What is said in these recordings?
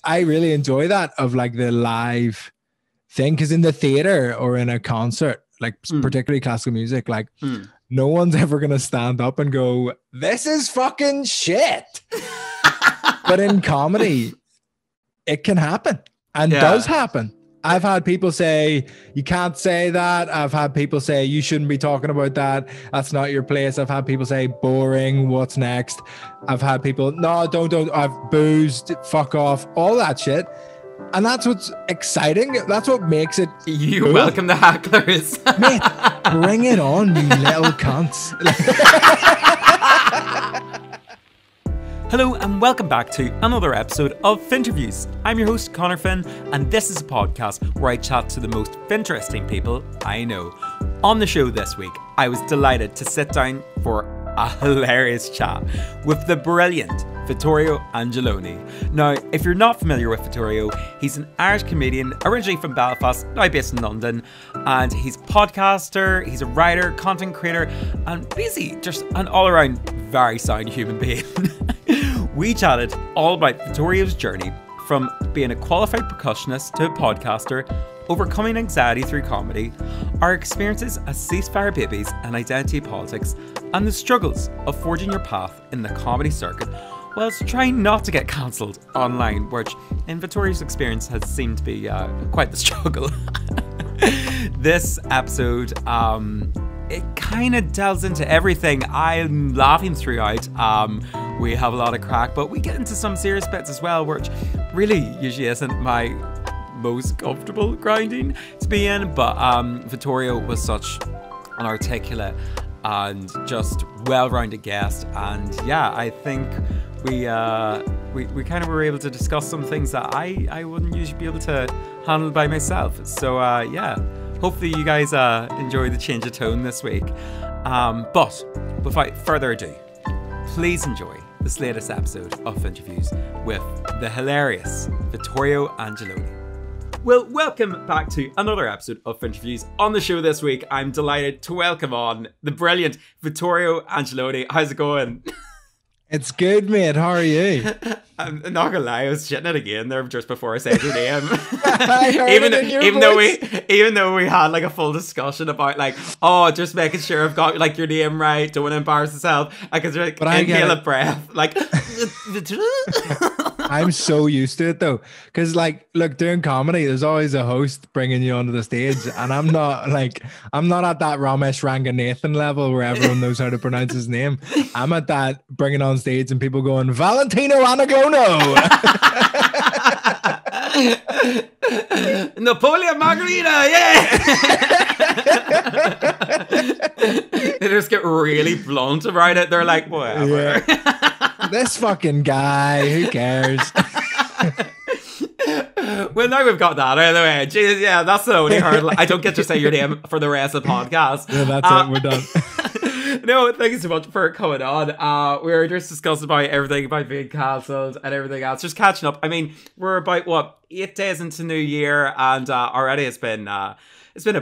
I really enjoy that of like the live thing, because in the theater or in a concert, like particularly classical music, like no one's ever gonna stand up and go, "This is fucking shit." But in comedy, it can happen and does happen. I've had people say, you can't say that. I've had people say, you shouldn't be talking about that. That's not your place. I've had people say, boring. What's next? I've had people, no, don't. I've boozed. Fuck off. All that shit. And that's what's exciting. That's what makes it. You cool. welcome the hecklers. Mate, bring it on, you little cunts. Hello and welcome back to another episode of Finnterviews. I'm your host Connor Finn, and this is a podcast where I chat to the most Finteresting people I know. On the show this week, I was delighted to sit down for a hilarious chat with the brilliant Vittorio Angelone. Now, if you're not familiar with Vittorio, he's an Irish comedian originally from Belfast, now based in London, and he's a podcaster, he's a writer, content creator, and basically just an all-around very sound human being. We chatted all about Vittorio's journey from being a qualified percussionist to a podcaster, overcoming anxiety through comedy, our experiences as ceasefire babies and identity politics, and the struggles of forging your path in the comedy circuit whilst trying not to get cancelled online, which in Vittorio's experience has seemed to be quite the struggle. This episode, it kind of delves into everything. I'm laughing throughout. We have a lot of crack, but we get into some serious bits as well, which really usually isn't my most comfortable grinding to be in. But Vittorio was such an articulate and just well-rounded guest, and yeah, I think we kind of were able to discuss some things that I wouldn't usually be able to handle by myself. So yeah, hopefully you guys enjoy the change of tone this week. But without further ado, please enjoy this latest episode of Finnterviews with the hilarious Vittorio Angelone. Well, welcome back to another episode of Finnterviews. On the show this week, I'm delighted to welcome on the brilliant Vittorio Angelone. How's it going? It's good, mate. How are you? I'm not gonna lie, I was shitting it again there just before I said your name. even though we had like a full discussion about like, oh, just making sure I've got like your name right, don't want to embarrass myself. I could like inhale a breath. Like I'm so used to it though, because like, look, doing comedy, there's always a host bringing you onto the stage, and I'm not at that Ramesh Ranganathan level where everyone knows how to pronounce his name. I'm at that bringing on stage and people going, Valentino Anaglono. Napoleon Margarita, yeah. They just get really blunt about it. They're like, whatever. Yeah. This fucking guy, who cares? Well, now we've got that out of the way. Jesus, yeah, that's the only hurdle. I don't get to say your name for the rest of the podcast. Yeah, that's it. We're done. No, thank you so much for coming on. We were just discussing about everything about being cancelled and everything else. Just catching up. I mean, we're about 8 days into New Year, and already it's been a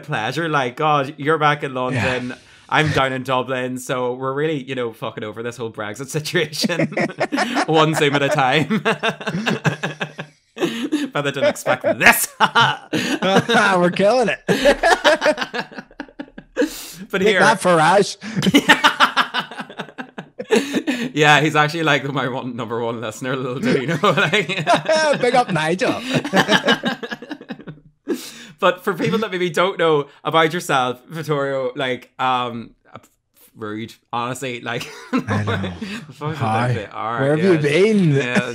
pleasure. Like, God, you're back in London. Yeah. I'm down in Dublin, so we're really, fucking over this whole Brexit situation. One Zoom at a time. But I didn't expect this. We're killing it. But here, that Farage. Yeah, he's actually like my number one listener, little do you know. Like, big up Nigel. But for people that maybe don't know about yourself, Vittorio, like, rude, honestly, like. I know. Hi. Where have you been? Yeah,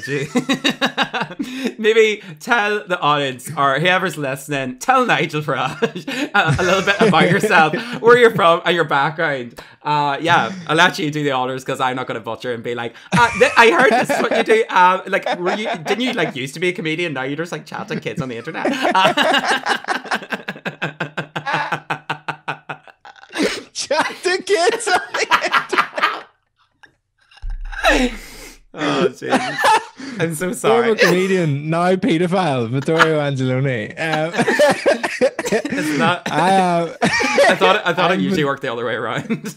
maybe tell the audience or whoever's listening, tell Nigel Farage a little bit about yourself, where you're from, and your background. Yeah, I'll let you do the honors because I'm not going to butcher and be like, I heard this is what you do. Didn't you like used to be a comedian? Now you're just like chatting kids on the internet. Chatting kids on the internet. Oh, Jesus. I'm so sorry. Former comedian, now paedophile, Vittorio Angelone. It's not. I thought it usually worked the other way around.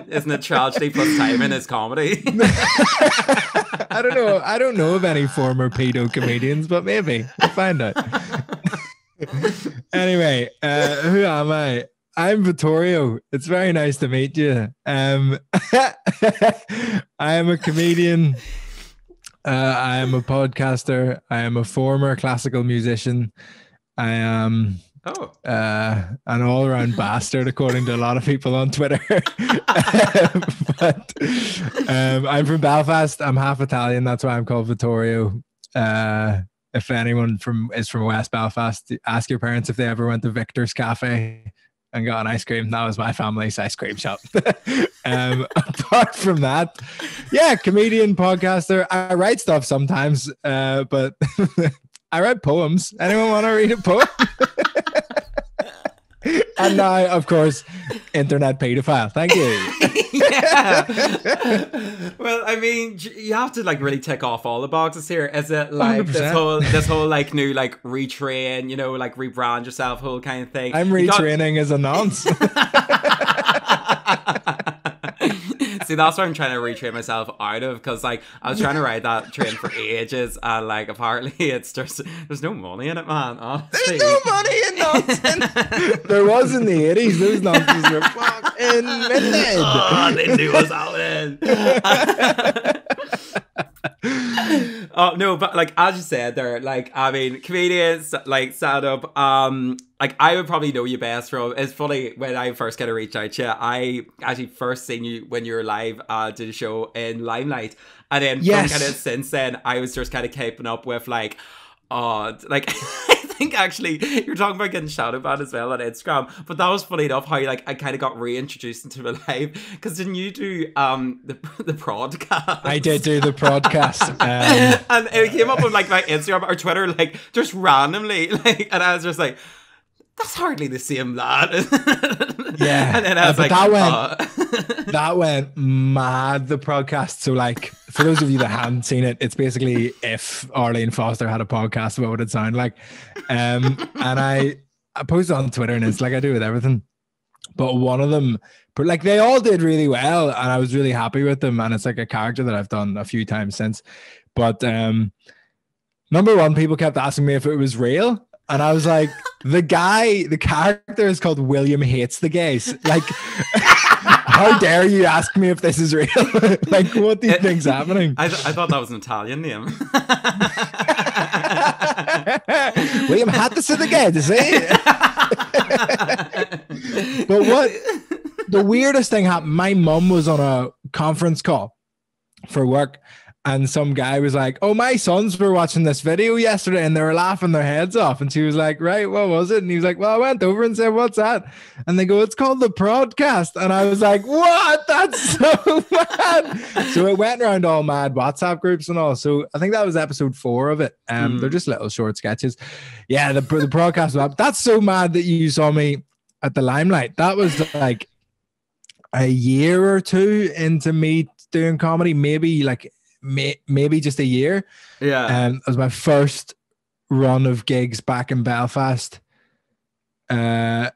Isn't it tragedy plus timing is comedy? I don't know of any former pedo comedians, but maybe we'll find out. Anyway, who am I? I'm Vittorio. It's very nice to meet you. I am a comedian. I am a podcaster. I am a former classical musician. I am an all-around bastard, according to a lot of people on Twitter. But I'm from Belfast. I'm half Italian. That's why I'm called Vittorio. If anyone is from West Belfast, ask your parents if they ever went to Victor's Cafe and got an ice cream. That was my family's ice cream shop. Apart from that, yeah, comedian, podcaster. I write stuff sometimes, but I write poems. Anyone want to read a poem? And now, of course, internet pedophile. Thank you. Yeah. Well, I mean, you have to like really tick off all the boxes here. Is it like 100%. this whole like new like retrain, like rebrand yourself, whole kind of thing? I'm retraining as a nonce. See, that's what I'm trying to retrain myself out of, because like I was trying to ride that train for ages, and like apparently it's just there's no money in it, man. Honestly. There's no money in nonsense. There was in the 80s. Those nonsense were fucking minted. Oh, they knew what was happening. Oh no, but like as you said there, like I mean, comedians, like stand up, like I would probably know you best from. It's funny, when I first kind of reached out to you, I actually first seen you when you were live, did a show in Limelight, and then from kind of since then, I was just kind of keeping up with like, like I think actually you're talking about getting shouted at as well on Instagram, but that was funny enough how like I kind of got reintroduced into my life, because didn't you do the podcast? I did do the podcast, and it came up on like my Instagram or Twitter like just randomly, like, and I was just like, that's hardly the same lad. Yeah, and then I was like, that went mad, the podcast. So like, for those of you that haven't seen it, it's basically if Arlene Foster had a podcast, what would it sound like? And I posted on Twitter, and it's like I do with everything, but one of them, like, they all did really well, and I was really happy with them, and it's like a character that I've done a few times since. But number one, people kept asking me if it was real, and I was like, the character is called William Hates the Gays. Like, how dare you ask me if this is real? Like, what do you think's happening? I thought that was an Italian name. William Hates the Gays, see? But what the weirdest thing happened, my mum was on a conference call for work, and some guy was like, oh, my sons were watching this video yesterday and they were laughing their heads off. And she was like, right, what was it? And he was like, well, I went over and said, what's that? And they go, it's called the Prodcast. And I was like, what? That's so mad. So it went around all mad WhatsApp groups and all. So I think that was episode 4 of it. They're just little short sketches. Yeah, the Prodcast. That's so mad that you saw me at the Limelight. That was like a year or 2 into me doing comedy, maybe just a year. Yeah. It was my first run of gigs back in Belfast, and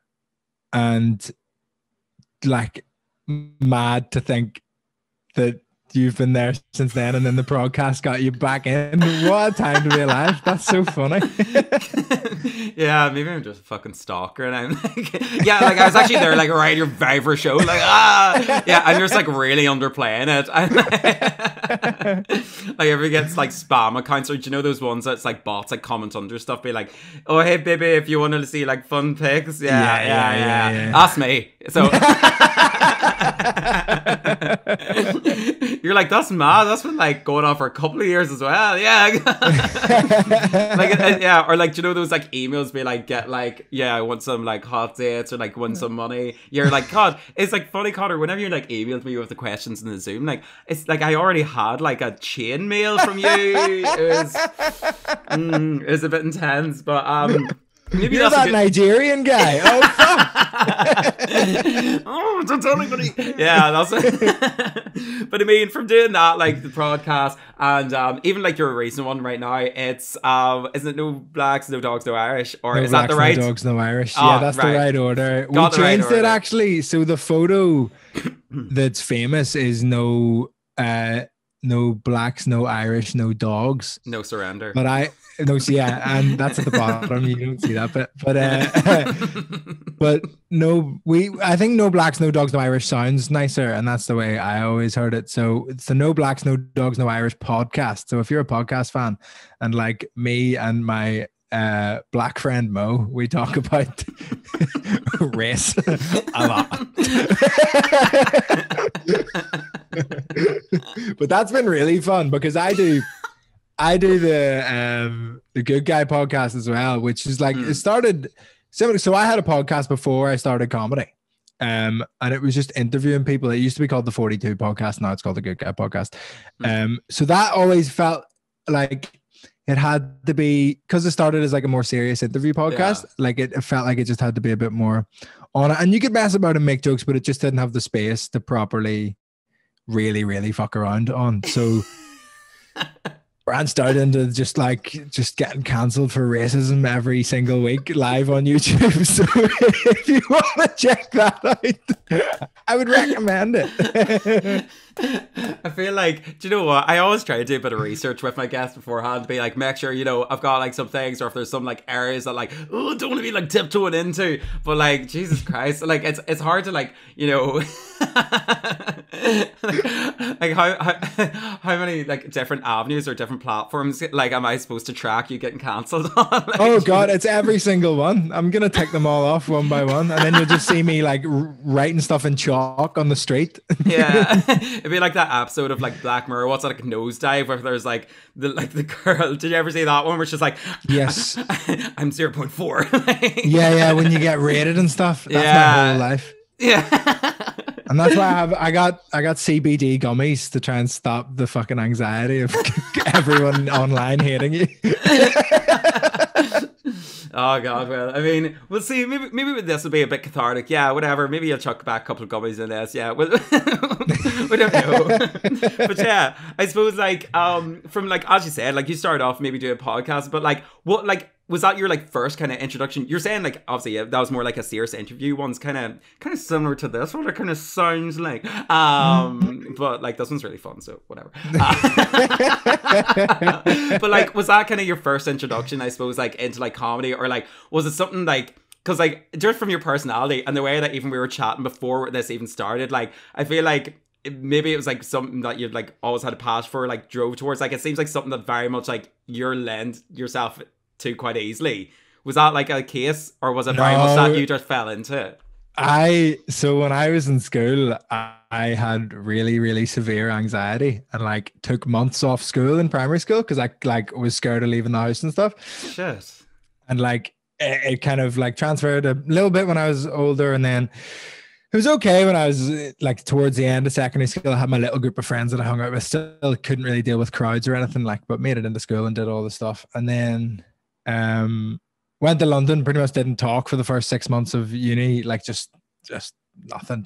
like, mad to think that you've been there since then, and then the podcast got you back in. What a time to be alive. That's so funny. Yeah, maybe I'm just a fucking stalker, and I'm like, yeah, like I was actually there like right your very first show, like yeah, I'm just like really underplaying it. Like everybody gets like spam accounts, or do you know those ones that's like bots like comment under stuff, be like, oh hey baby, if you want to see like fun pics, yeah. That's me. So you're like, that's mad. That's been like going on for a couple of years as well. Yeah. Like, yeah. Or like, do you know those like emails be like, get like, yeah, I want some like hot dates, or like want some money. You're like, God, it's like funny, Connor, whenever you like emailed me with the questions in the Zoom, like, it's like I already had like a chain mail from you. It was a bit intense, but Maybe You're that's that Nigerian guy. Oh fuck. Oh, don't tell anybody. Yeah, that's but I mean, from doing that, like the podcast, and even like your recent one right now, it's isn't it no blacks, no dogs, no Irish, or No is that blacks, the right? no dogs, no Irish. Oh, Yeah, that's right. the right order. We Got the right changed it order. actually. So the photo that's famous is no blacks, no Irish, no dogs. No surrender. But and that's at the bottom. You don't see that bit. But but I think no blacks, no dogs, no Irish sounds nicer, and that's the way I always heard it. So it's the No Blacks, No Dogs, No Irish podcast. So if you're a podcast fan, and like me and my black friend Mo, we talk about race a lot. But that's been really fun because I do the Good Guy podcast as well, which is like it started similar. So I had a podcast before I started comedy. And it was just interviewing people. It used to be called the 42 podcast. Now it's called the Good Guy podcast. So that always felt like it had to be, because it started as like a more serious interview podcast. Like it felt like it just had to be a bit more on it. And you could mess about and make jokes, but it just didn't have the space to properly really, really fuck around on. So branched out into just getting cancelled for racism every single week live on YouTube. So if you want to check that out, I would recommend it. I feel like, do you know what? I always try to do a bit of research with my guests beforehand to be like, make sure, you know, I've got like some things, or if there's some like areas that like, oh, don't want to be like tiptoeing into. But like, Jesus Christ, like it's hard to like, you know, like how many like different avenues or different platforms like am I supposed to track you getting cancelled on? Like, oh God, it's every single one. I'm gonna tick them all off one by one, and then you'll just see me like writing stuff in chalk on the street. Yeah. It'd be like that episode of like Black Mirror, what's it, like Nosedive, where there's like the girl. Did you ever see that one where she's like, yes, I'm 0.4. yeah, when you get rated and stuff. That's my whole life. Yeah. And that's why I got CBD gummies to try and stop the fucking anxiety of everyone online hating you. Oh God, well, I mean, we'll see. Maybe this will be a bit cathartic. Yeah, whatever. Maybe you'll chuck back a couple of gummies in this. Yeah, we don't know. But yeah, I suppose like from like, as you said, like you started off maybe doing a podcast, but like what, like was that your like first kind of introduction? You're saying like obviously that was more like a serious interview. One's kind of similar to this one. It kind of sounds like but like this one's really fun, so whatever. But like, was that kind of your first introduction, I suppose, like into like comedy, or like was it something like, because like just from your personality and the way that even we were chatting before this even started, like I feel like maybe it was like something that you've like always had a passion for, like drove towards, like it seems like something that very much like you're lend yourself to quite easily. Was that like a case, or was it very much that you just fell into it? So when I was in school, I had really, really severe anxiety and like took months off school in primary school because I like was scared of leaving the house and stuff. Shit. And like it kind of like transferred a little bit when I was older, and then it was okay when I was like towards the end of secondary school. I had my little group of friends that I hung out with. Still couldn't really deal with crowds or anything, like, but made it into school and did all the stuff. And then went to London, pretty much didn't talk for the first 6 months of uni, like just nothing,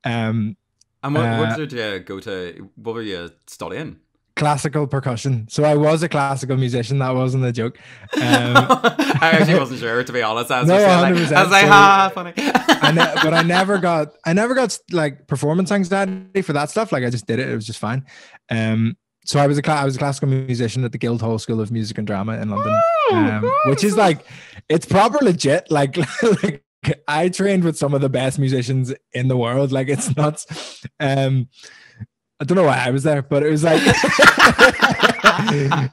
and what did you go to, what were you studying? Classical percussion. So I was a classical musician. That wasn't a joke. I actually wasn't sure, to be honest. I was like, funny. But I never got like performance anxiety for that stuff. Like I just did it. It was just fine. So I was a classical musician at the Guildhall School of Music and Drama in London, which is like, it's proper legit. Like I trained with some of the best musicians in the world. Like it's nuts. I don't know why I was there, but it was like,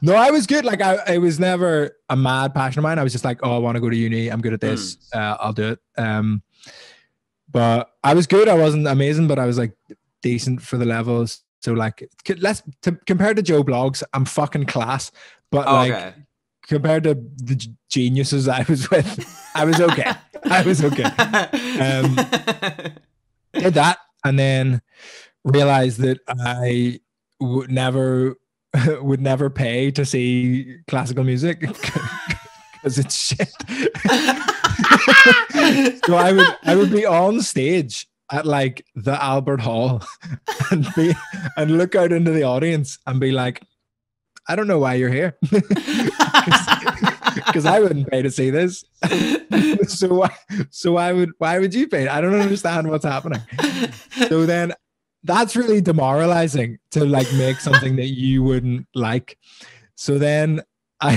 no, I was good. Like I was never a mad passion of mine. I was just like, oh, I want to go to uni. I'm good at this. I'll do it. But I was good. I wasn't amazing, but I was like decent for the levels. So like, compared to Joe Blogs, I'm fucking class. But like compared to the geniuses I was with, I was okay. Did that, and then realized that I would never pay to see classical music because it's shit. So I would be on stage at like the Albert Hall and look out into the audience and be like, I don't know why you're here. Because I wouldn't pay to see this. So why would you pay? I don't understand what's happening. So then that's really demoralizing to like make something that you wouldn't like. So then I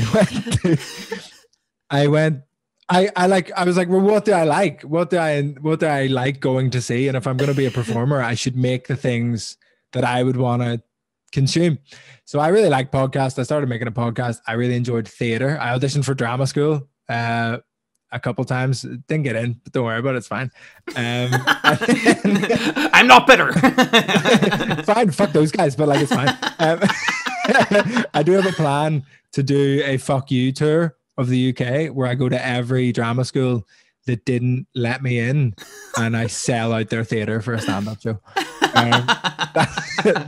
was like, well, what do I like? What do I like going to see? And if I'm going to be a performer, I should make the things that I would want to consume. So I really like podcasts. I started making a podcast. I really enjoyed theater. I auditioned for drama school a couple times. Didn't get in, but don't worry about it. It's fine. I'm not bitter. Fine. Fuck those guys, but like, it's fine. I do have a plan to do a fuck you tour of the UK where I go to every drama school that didn't let me in and I sell out their theater for a stand-up show.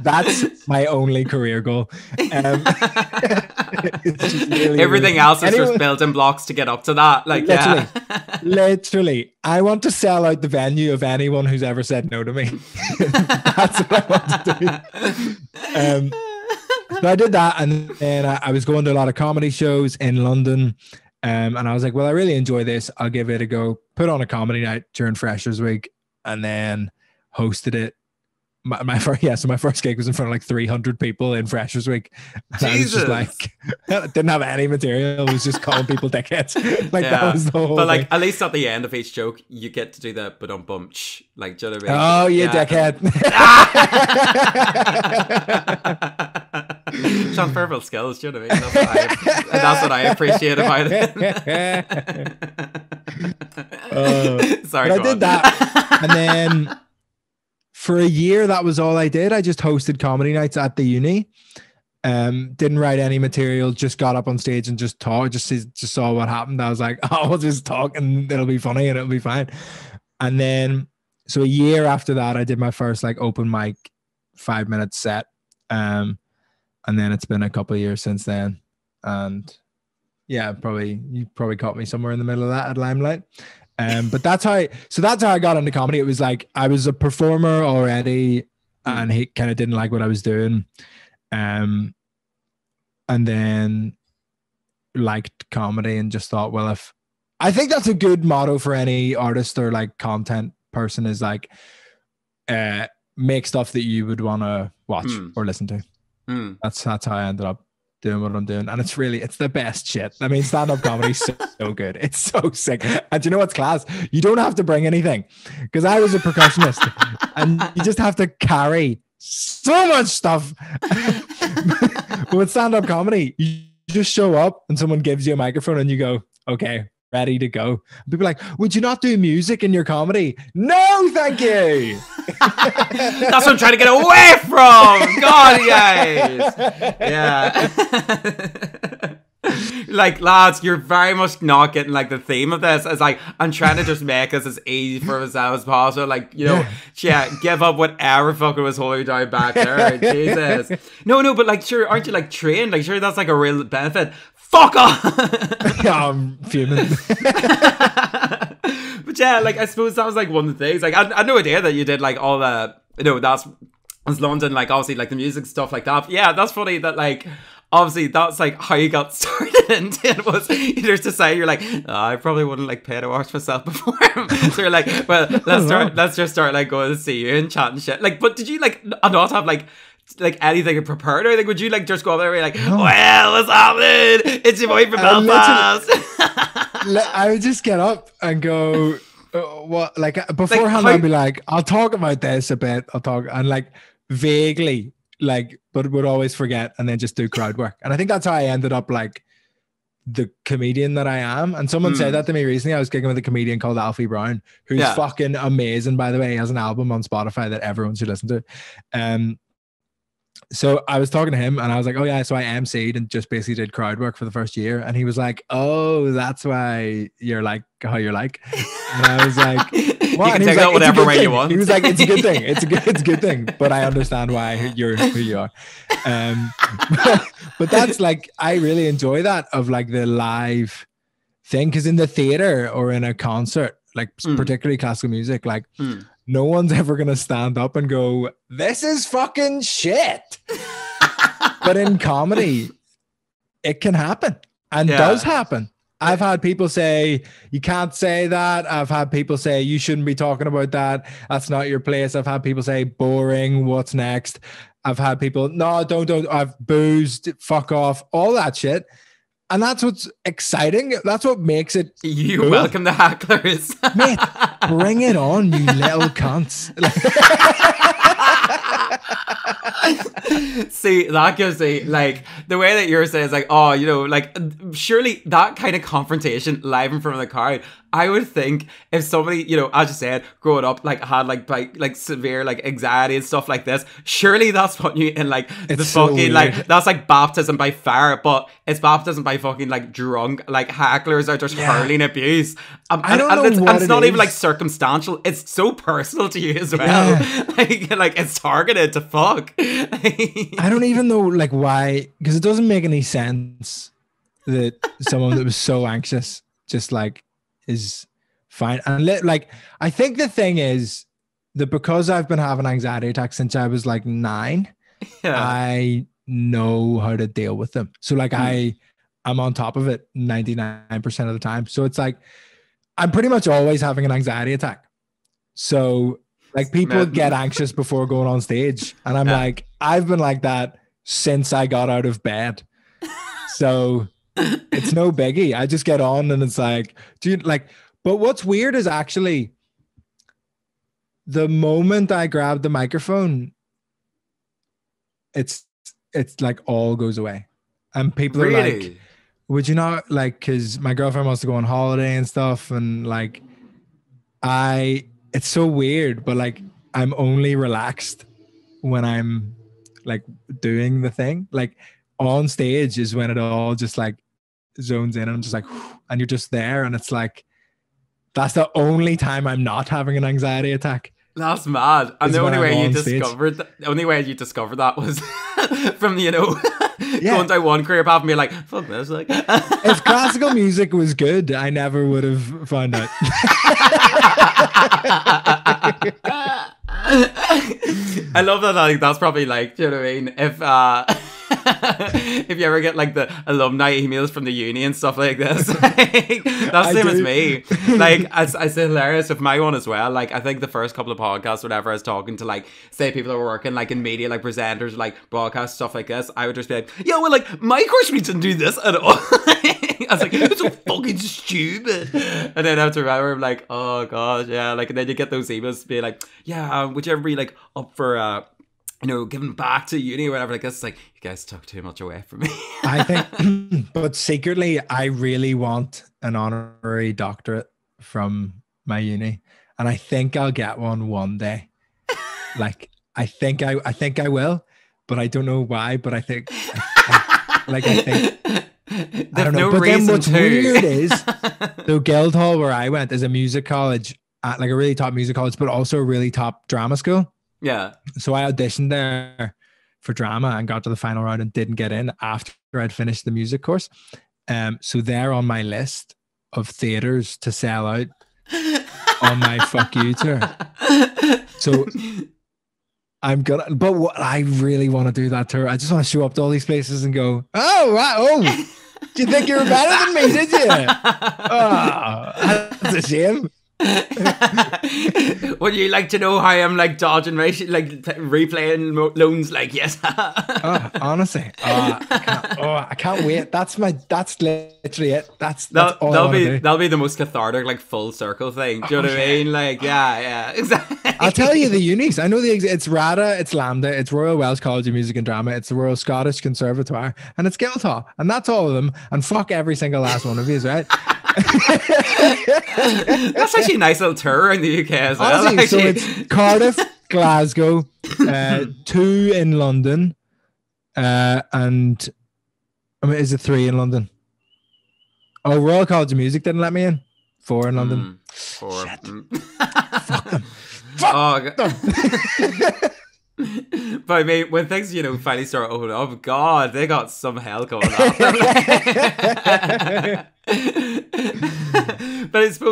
That's my only career goal. Everything else is just building blocks to get up to that. Like, literally, I want to sell out the venue of anyone who's ever said no to me. That's what I want to do. So I did that, and then I was going to a lot of comedy shows in London, and I was like, well, I really enjoy this. I'll give it a go. Put on a comedy night during Freshers Week, and then hosted it. My first gig was in front of like 300 people in Freshers Week. And I was just like, didn't have any material. It was just calling people dickheads. Like, that was the whole But like, thing. at least at the end of each joke, you get to do the but-um-bumch. Like, do you know what I mean? Oh, you dickhead. Transferable skills, do you know what I mean? That's what I appreciate about it. Sorry, but I did that. And then for a year, that was all I did. I just hosted comedy nights at the uni. Didn't write any material, just got up on stage and just talked, just saw what happened. I was like, oh, I'll just talk and it'll be funny and it'll be fine. And then, so a year after that, I did my first like open mic 5-minute set. And then it's been a couple of years since then. And yeah, you probably caught me somewhere in the middle of that at Limelight. But that's how I got into comedy. It was like I was a performer already and he kind of didn't like what I was doing. And then liked comedy and just thought, well, I think that's a good motto for any artist or like content person is like, make stuff that you would want to watch or listen to. That's how I ended up doing what I'm doing, and it's the best shit. I mean, stand-up comedy is so good. It's so sick. And do you know what's class? You don't have to bring anything, because I was a percussionist and you just have to carry so much stuff. But with stand-up comedy, you just show up and someone gives you a microphone and you go, okay, ready to go. People are like, would you not do music in your comedy? No, thank you. That's what I'm trying to get away from. God, guys. Yeah. Like, lads, you're very much not getting like the theme of this. It's like, I'm trying to just make this as easy for myself as possible. Like, you know, give up whatever fucking was holding you down back there. Jesus. No, but like, sure, aren't you like trained? Like, sure, that's like a real benefit. Fuck off. Yeah, I'm fuming. But yeah, like, I suppose that was like one of the things. Like, I had no idea that you did like all the, you know, that's London, like obviously like the music stuff like that. But yeah, that's funny that like, obviously that's like how you got started into it, was either to say you're like, oh, I probably wouldn't like pay to watch myself perform. So you're like, well, let's just start like going to see you and chat and shit. Like, but did you like not have like anything prepared, or like would you like just go up there and be like, well, what's happening? It's your boy from Belfast. I would just get up and go, what? Like beforehand, I'd be like, I'll talk about this a bit. I'll talk and like vaguely, like, but would always forget and then just do crowd work. And I think that's how I ended up like the comedian that I am. And someone said that to me recently. I was gigging with a comedian called Alfie Brown, who's fucking amazing, by the way. He has an album on Spotify that everyone should listen to. So I was talking to him and I was like, oh yeah, so I emceed and just basically did crowd work for the first year. And he was like, oh, that's why you're like how you're like. And I was like, what? You can take that whatever way you want. He was like, it's a good thing. It's a good thing. But I understand why you're who you are. But that's like, I really enjoy that of like the live thing, because in the theater or in a concert, like particularly classical music, like no one's ever gonna stand up and go, "This is fucking shit." But in comedy, it can happen and does happen. I've had people say, "You can't say that." I've had people say, "You shouldn't be talking about that. That's not your place." I've had people say, "Boring. What's next?" I've had people, "No, don't. I've boozed. Fuck off." All that shit. And that's what's exciting. That's what makes it. You cool. welcome the hecklers. Mate, bring it on, you little cunts. See, that gives me, like, the way that you're saying is like, oh, you know, like, surely that kind of confrontation live in front of the crowd, I would think if somebody, you know, as you said, growing up, like, had like severe like anxiety and stuff like this, surely that's what you, and like it's the fucking weird. Like, that's like baptism by fire, but it's baptism by fucking like drunk, like hecklers are just hurling abuse. I don't know what it's not even like circumstantial, it's so personal to you as well. Like it's targeted to fuck. I don't even know like why, because it doesn't make any sense that someone that was so anxious just like is fine. And like, I think the thing is that because I've been having anxiety attacks since I was like 9, I know how to deal with them. So like I'm on top of it 99% of the time. So it's like, I'm pretty much always having an anxiety attack. So like people get anxious before going on stage. And I'm like, I've been like that since I got out of bed. So it's no biggie. I just get on and it's like, but what's weird is actually the moment I grab the microphone, it's like all goes away. And people are like, would you not, like, because my girlfriend wants to go on holiday and stuff. And like, it's so weird, but like, I'm only relaxed when I'm like doing the thing. Like on stage is when it all just like zones in and I'm just like, whew, and you're just there. And it's like, that's the only time I'm not having an anxiety attack. That's mad. And the only way you discovered that was from, you know, going down one career path and being like, fuck this. Like, if classical music was good, I never would have found out. I love that. Like, that's probably like, do you know what I mean? If you ever get like the alumni emails from the uni and stuff like this, like, that's the same as me. Like, I say hilarious with my one as well. Like, I think the first couple of podcasts, whatever, I was talking to like, say people that were working like in media, like presenters, like broadcast stuff like this. I would just be like, yeah, well, like my course we didn't do this at all. I was like, it's so fucking stupid. And then after remember, I'm like, oh gosh, yeah. Like, and then you get those emails being like, yeah, would you ever be like up for you know, giving back to uni or whatever like this? It's like, you guys took too much away from me. I think, but secretly, I really want an honorary doctorate from my uni, and I think I'll get one day. Like, I think I will, but I don't know why. But I think, I think. I don't know. No, but then what's weird is, the Guildhall where I went is a music college, like a really top music college, but also a really top drama school. Yeah. So I auditioned there for drama and got to the final round and didn't get in after I'd finished the music course. So they're on my list of theaters to sell out on my fuck you tour. So I'm gonna, but what I really want to do that tour. I just want to show up to all these places and go, oh, wow, oh, do you think you were better than me? Did you? Oh, that's a shame. Would you like to know how I'm like dodging replaying loans? Like, yes. Honestly, I can't wait. That's literally it. That's all that'll be the most cathartic, like full circle thing. Do you know what I mean? Like, yeah, exactly. I'll tell you the unis. I know it's RADA, it's LAMDA, it's Royal Welsh College of Music and Drama, it's the Royal Scottish Conservatoire, and it's Guildhall, and that's all of them. And fuck every single last one of these, right? That's actually a nice little tour in the UK as well. Honestly, so it's Cardiff, Glasgow, 2 in London, and I mean, is it 3 in London? Oh, Royal College of Music didn't let me in. 4 in London. 4. Shit. Fuck them. Fuck them. But I mean, when things, you know, finally start opening up, God, they got some hell going on.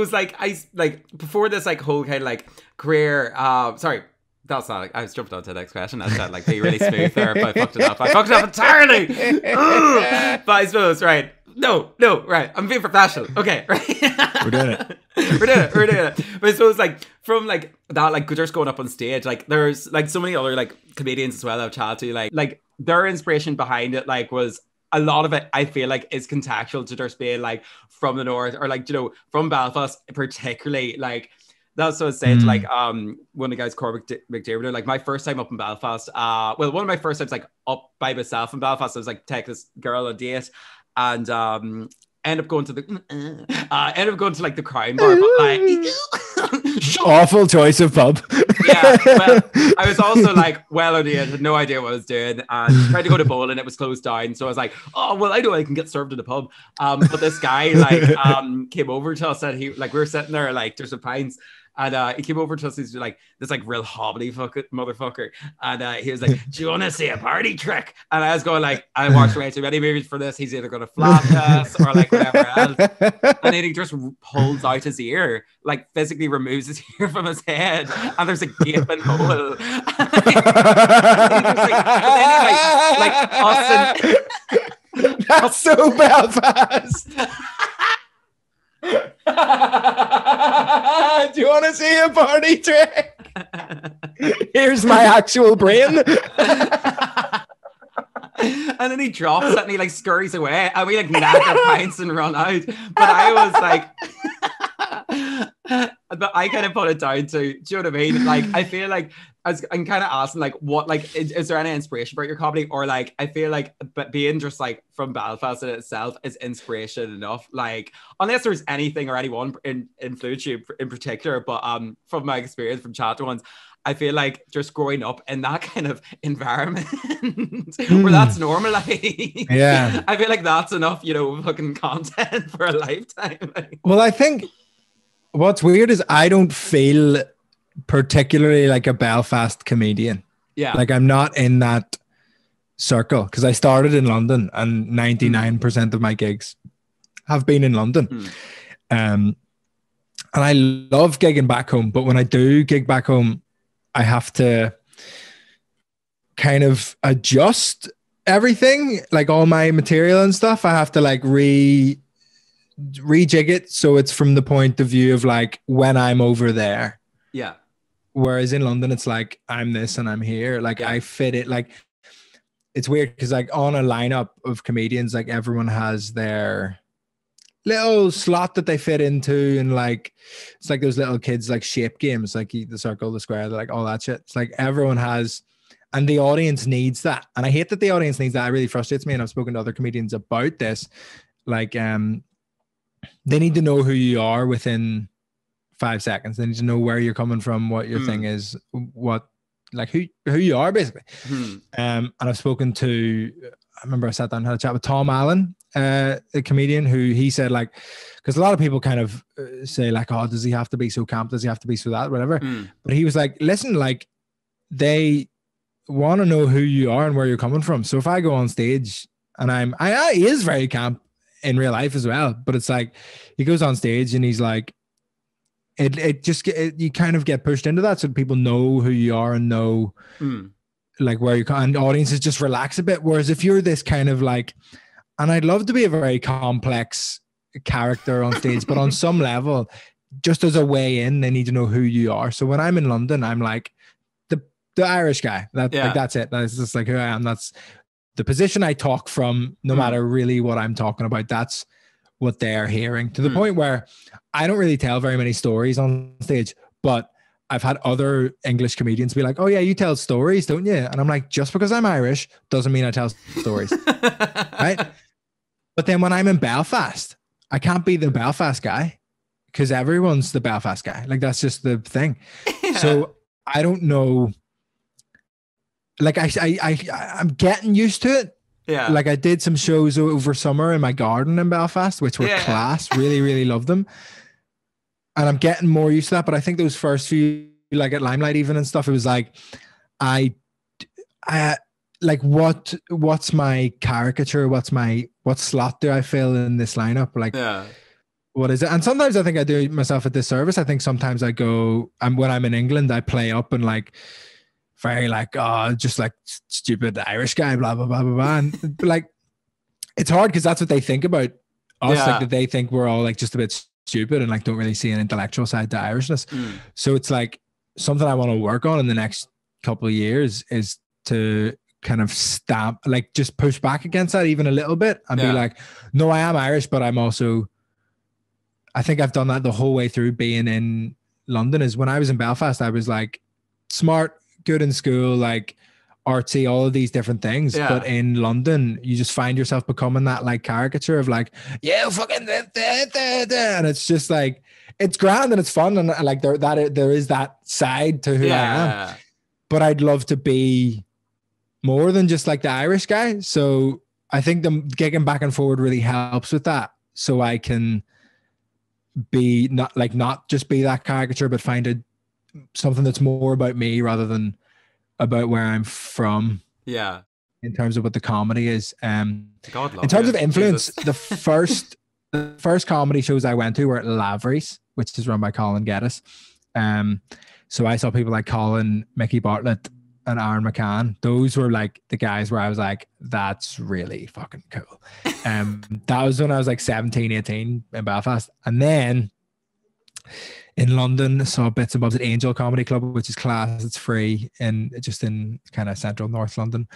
suppose like before this like whole kind of like career, sorry, that's not, I was jumping on to the next question. I said like be really smooth there, but I fucked it up entirely. But I suppose, right, no, right, I'm being professional. Okay, right. We're doing it. We're doing it. But I suppose like from like that, like just going up on stage, like there's like so many other like comedians as well I've chatted to, like their inspiration behind it like was, a lot of it I feel like is contextual to just being like from the north, or like, you know, from Belfast particularly. Like that's what I was saying to like one of the guys, Cormac McDermott, like my first time up in Belfast, well, one of my first times like up by myself in Belfast, I was like take this girl on a date, and end up going to like the Crown Bar, but like awful choice of pub. Yeah, well, I was also like well oriented, had no idea what I was doing, and tried to go to bowling, it was closed down, so I was like, oh well, I know I can get served in a pub. But this guy like came over to us, and he like, we were sitting there like there's some pints, and he came over to us. He's like this like real hobbly motherfucker, and he was like, do you want to see a party trick? And I was going like, I watched way too many movies for this. He's either going to flap us or like whatever else. And then he just pulls out his ear, like physically removes his ear from his head, and there's a gaping hole. That's so Belfast. Do you want to see a party trick? Here's my actual brain. And then he drops it and he like scurries away, and we like nag our pints and run out. But I was like, but I kind of put it down to, do you know what I mean? Like, I feel like I'm kind of asking like, what, like, is there any inspiration about your comedy? Or like, I feel like being just like from Belfast in itself is inspiration enough. Like, unless there's anything or anyone influence you in particular, but from my experience from chatting ones, I feel like just growing up in that kind of environment where that's normalized. Yeah. I feel like that's enough, you know, fucking content for a lifetime. Well, I think what's weird is I don't feel particularly like a Belfast comedian. Yeah. Like I'm not in that circle because I started in London and 99% of my gigs have been in London. And I love gigging back home, but when I do gig back home, I have to kind of adjust everything, like all my material and stuff. I have to like rejig it so it's from the point of view of like when I'm over there. Yeah. Whereas in London, it's like I'm this and I'm here. Like I fit it. Like it's weird because like on a lineup of comedians, like everyone has their little slot that they fit into, and like it's like those little kids like shape games, like the circle, the square, like all that shit. It's like everyone has, and the audience needs that. And I hate that the audience needs that. It really frustrates me. And I've spoken to other comedians about this. Like they need to know who you are within 5 seconds. They need to know where you're coming from, what your thing is, what like who you are basically. And I've spoken to, I remember I sat down and had a chat with Tom Allen, a comedian, who he said like, because a lot of people kind of say like, oh, does he have to be so camp? Does he have to be so that? Whatever. But he was like, listen, like they want to know who you are and where you're coming from. So if I go on stage and he is very camp in real life as well, but it's like he goes on stage and he's like, you kind of get pushed into that so people know who you are and know like where you can, and audiences just relax a bit. Whereas if you're this kind of like, and I'd love to be a very complex character on stage, but on some level, just as a way in, they need to know who you are. So when I'm in London, I'm like the Irish guy. Like that's it. That's just like who I am. That's the position I talk from, no matter really what I'm talking about. That's what they're hearing, to the point where I don't really tell very many stories on stage, but I've had other English comedians be like, oh yeah, you tell stories, don't you? And I'm like, just because I'm Irish doesn't mean I tell stories. Right? But then when I'm in Belfast, I can't be the Belfast guy because everyone's the Belfast guy. Like that's just the thing. Yeah. So I don't know. Like I'm getting used to it. Yeah. Like I did some shows over summer in my garden in Belfast, which were class. Really, really loved them. And I'm getting more used to that. But I think those first few, like at Limelight even and stuff, it was like, I like what's my caricature? What slot do I fill in this lineup? Like, what is it? And sometimes I think I do myself a disservice. I think sometimes I go, when I'm in England, I play up and like very like, oh, just like stupid Irish guy, blah, blah, blah, blah, blah. And like, it's hard because that's what they think about us. Like that they think we're all like just a bit stupid and like don't really see an intellectual side to Irishness. So it's like something I want to work on in the next couple of years is to kind of stamp, like just push back against that even a little bit and be like, no, I am Irish, but I'm also, I think I've done that the whole way through being in London. Is when I was in Belfast, I was like smart, good in school, like artsy, all of these different things. But in London, you just find yourself becoming that like caricature of like, yeah, fucking and it's just like, it's grand and it's fun. And like there is that side to who I am. But I'd love to be more than just like the Irish guy. So I think the gigging back and forward really helps with that. So I can be not just be that caricature, but find something that's more about me rather than about where I'm from. Yeah. In terms of what the comedy is. In terms of influence, the first comedy shows I went to were at Lavery's, which is run by Colin Geddes. So I saw people like Colin, Mickey Bartlett, and Aaron McCann. Those were like the guys where I was like, that's really fucking cool. That was when I was like 17, 18 in Belfast. And then in London, I saw bits and bobs at Angel Comedy Club, which is class. It's free and just in kind of central North London.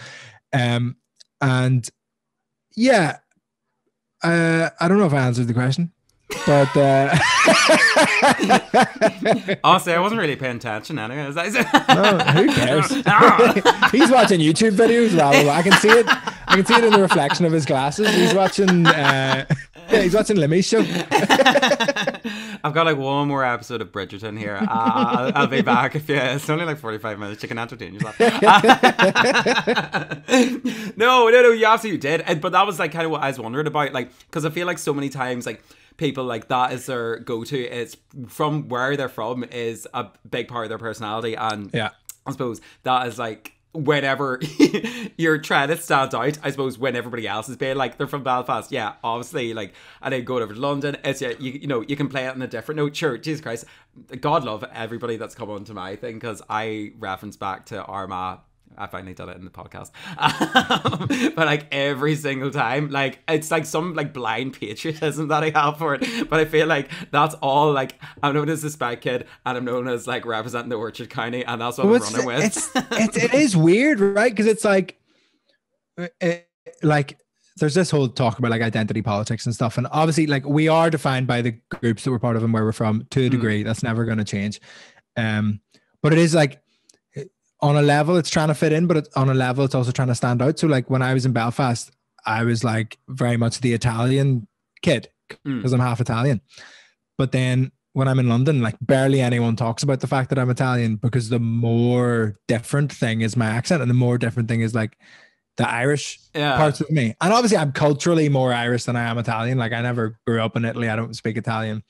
And yeah, I don't know if I answered the question. But honestly, I wasn't really paying attention anyway. No, who cares? He's watching YouTube videos. Blah, blah, blah. I can see it. I can see it in the reflection of his glasses. He's watching. He's watching Limmy's show. I've got like one more episode of Bridgerton here. I'll be back if it's only like 45 minutes. You can entertain yourself. No, you absolutely did. But that was like kind of what I was wondering about, like, because I feel like so many times like people like that is their go-to. It's from where they're from is a big part of their personality, and I suppose that is like whenever you're trying to stand out, I suppose when everybody else is being like they're from Belfast, obviously, like, and then going over to London, it's you can play it on a different note. Sure, Jesus Christ, God love everybody that's come on to my thing, because I reference back to Armagh. I finally did it in the podcast. But like every single time, like it's like some like blind patriotism that I have for it. But I feel like that's all, like, I'm known as the Spike Kid and I'm known as like representing the Orchard County, and that's what I'm running with. It is weird, right? Because it's like there's this whole talk about like identity politics and stuff. And obviously like we are defined by the groups that we're part of and where we're from to a degree. That's never going to change. But it is like, on a level, it's trying to fit in, but on a level, it's also trying to stand out. So like when I was in Belfast, I was like very much the Italian kid because I'm half Italian. But then when I'm in London, like barely anyone talks about the fact that I'm Italian, because the more different thing is my accent, and the more different thing is like the Irish parts of me. And obviously I'm culturally more Irish than I am Italian. Like I never grew up in Italy. I don't speak Italian.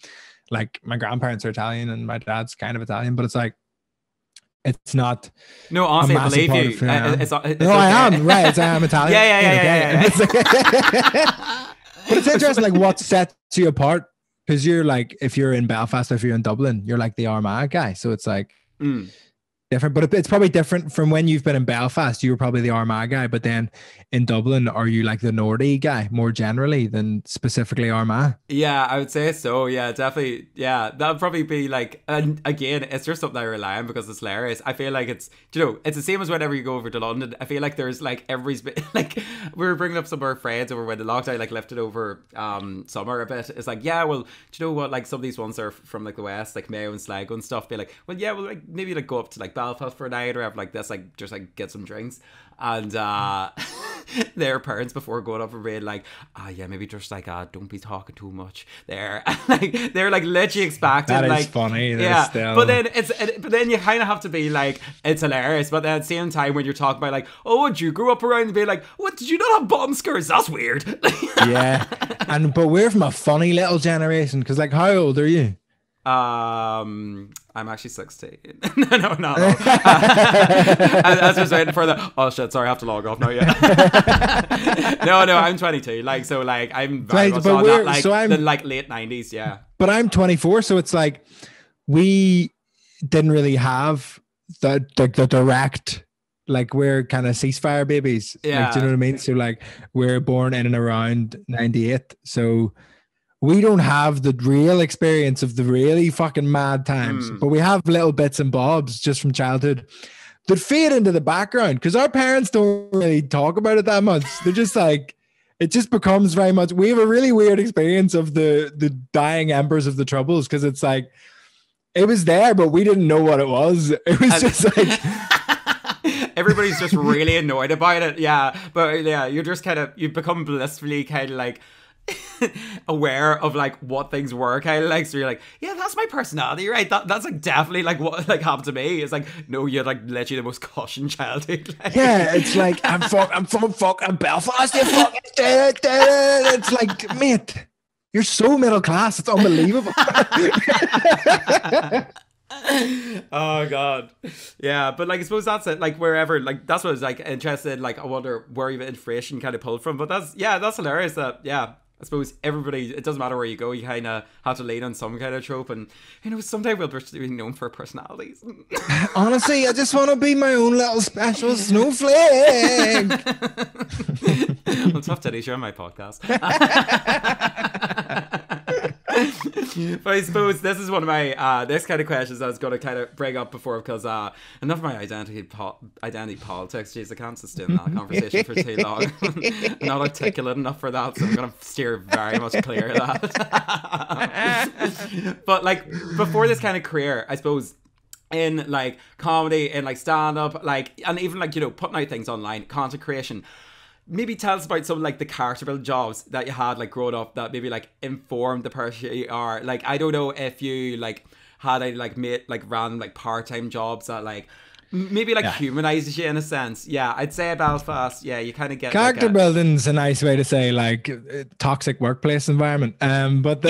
Like my grandparents are Italian and my dad's kind of Italian, but it's like, it's not. No, honestly, I believe you. It's I am right. I am Italian. Yeah. But it's interesting, like what sets you apart, because you're like, if you're in Belfast or if you're in Dublin, you're like the Armagh guy. So it's like different, but it's probably different from when you've been in Belfast. You were probably the Armagh guy, but then in Dublin, are you like the Nordy guy more generally than specifically Armagh? Yeah, I would say so. Yeah, definitely. Yeah, that would probably be like, and again, it's just something I rely on because it's hilarious. I feel like it's, it's the same as whenever you go over to London. I feel like there's like like we were bringing up some of our friends over when the lockdown like lifted over summer a bit. It's like, yeah, well, do you know what? Like some of these ones are from like the West, like Mayo and Sligo and stuff. Be like, well, yeah, well, like maybe like go up to like Belfast for a night or have like this, like just like get some drinks. And their parents before going up and being like, yeah, maybe just like don't be talking too much there. Like they're like literally expecting that is like funny. Still. But then you kind of have to be like, it's hilarious, but then at the same time when you're talking about like, oh, would you grew up around and be like, what, did you not have bottom skirts? That's weird. Yeah. But we're from a funny little generation, because like, how old are you? I'm actually 16. no. I was just waiting for the, oh shit, sorry, I have to log off now. Yeah. no, I'm 22. Like, so like I'm very much on that, like, the like late 90s. Yeah. But I'm 24, so it's like we didn't really have the direct, like, we're kind of ceasefire babies. Yeah. Like, do you know what I mean? So like we're born in and around 98. So we don't have the real experience of the really fucking mad times, but we have little bits and bobs just from childhood that fade into the background because our parents don't really talk about it that much. They're just like, it just becomes very much, we have a really weird experience of the dying embers of the Troubles, because it's like, it was there, but we didn't know what it was. It was just like... Everybody's just really annoyed about it. Yeah. But yeah, you're just kind of, you become blissfully kind of like aware of like what things were kind of like, so you're like, yeah, that's my personality, right? That's like definitely like what like happened to me. It's like, no, you're like literally the most caution childhood. Like. Yeah, it's like I'm from fucking Belfast. You fucking it's like, mate, you're so middle class. It's unbelievable. Oh god, yeah. But like, I suppose that's it. Like wherever, like that's what I was like interested in. Like I wonder where even inflation kind of pulled from. But that's hilarious. That I suppose everybody, it doesn't matter where you go, you kind of have to lean on some kind of trope. And, you know, sometimes we'll be known for personalities. Honestly, I just want to be my own little special snowflake. Well, tough titty, share my podcast. But I suppose this is one of my this kind of questions I was going to kind of bring up before, because enough of my identity politics. Jeez, I can't sustain that conversation for too long. I'm not articulate enough for that, so I'm going to steer very much clear of that. But like before this kind of career, I suppose in like comedy, in like stand-up, like, and even like, you know, putting out things online, content creation. Maybe tell us about some like the character build jobs that you had like growing up that maybe like informed the person you are. Like, I don't know if you like had a like made like random like part-time jobs that like maybe like humanizes you in a sense. Yeah, I'd say Belfast. Yeah, you kind of get character like building's a nice way to say like toxic workplace environment. But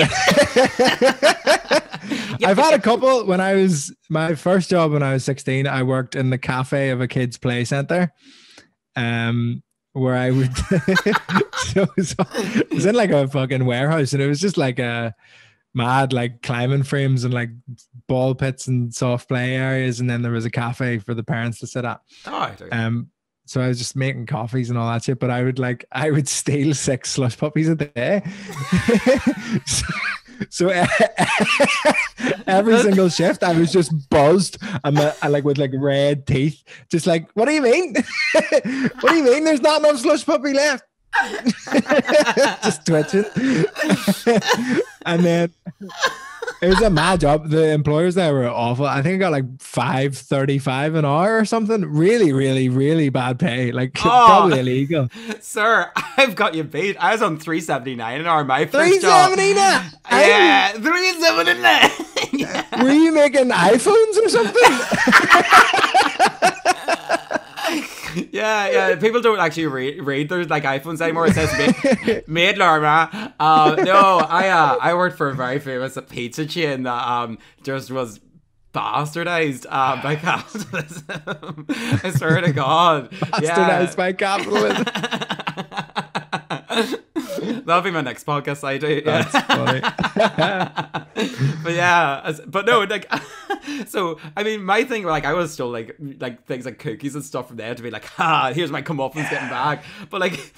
I've had a couple. When I was my first job when I was 16, I worked in the cafe of a kids' play center. Where I would so it was in like a fucking warehouse, and it was just like a mad like climbing frames and like ball pits and soft play areas, and then there was a cafe for the parents to sit at. So I was just making coffees and all that shit, but I would steal 6 slush puppies a day. So every single shift I was just buzzed and I like with like red teeth, just like, what do you mean? What do you mean there's not enough slush puppy left? Just twitching. And then it was a mad job. The employers there were awful. I think I got like $5.35 an hour or something. Really, really, really bad pay. Like probably illegal. Sir, I've got you beat. I was on $3.79 an hour. My first job. $3.79. Yeah, $3.79. Yeah. Were you making iPhones or something? Yeah. People don't actually read their like iPhones anymore. It says made Lorma. No, I worked for a very famous pizza chain that just was bastardized by capitalism. I swear to God. Bastardized by capitalism. That'll be my next podcast I do. That's funny. but no, like, so I mean, my thing, like, I was still like things like cookies and stuff from there to be like, here's my comeuppance getting back. But like,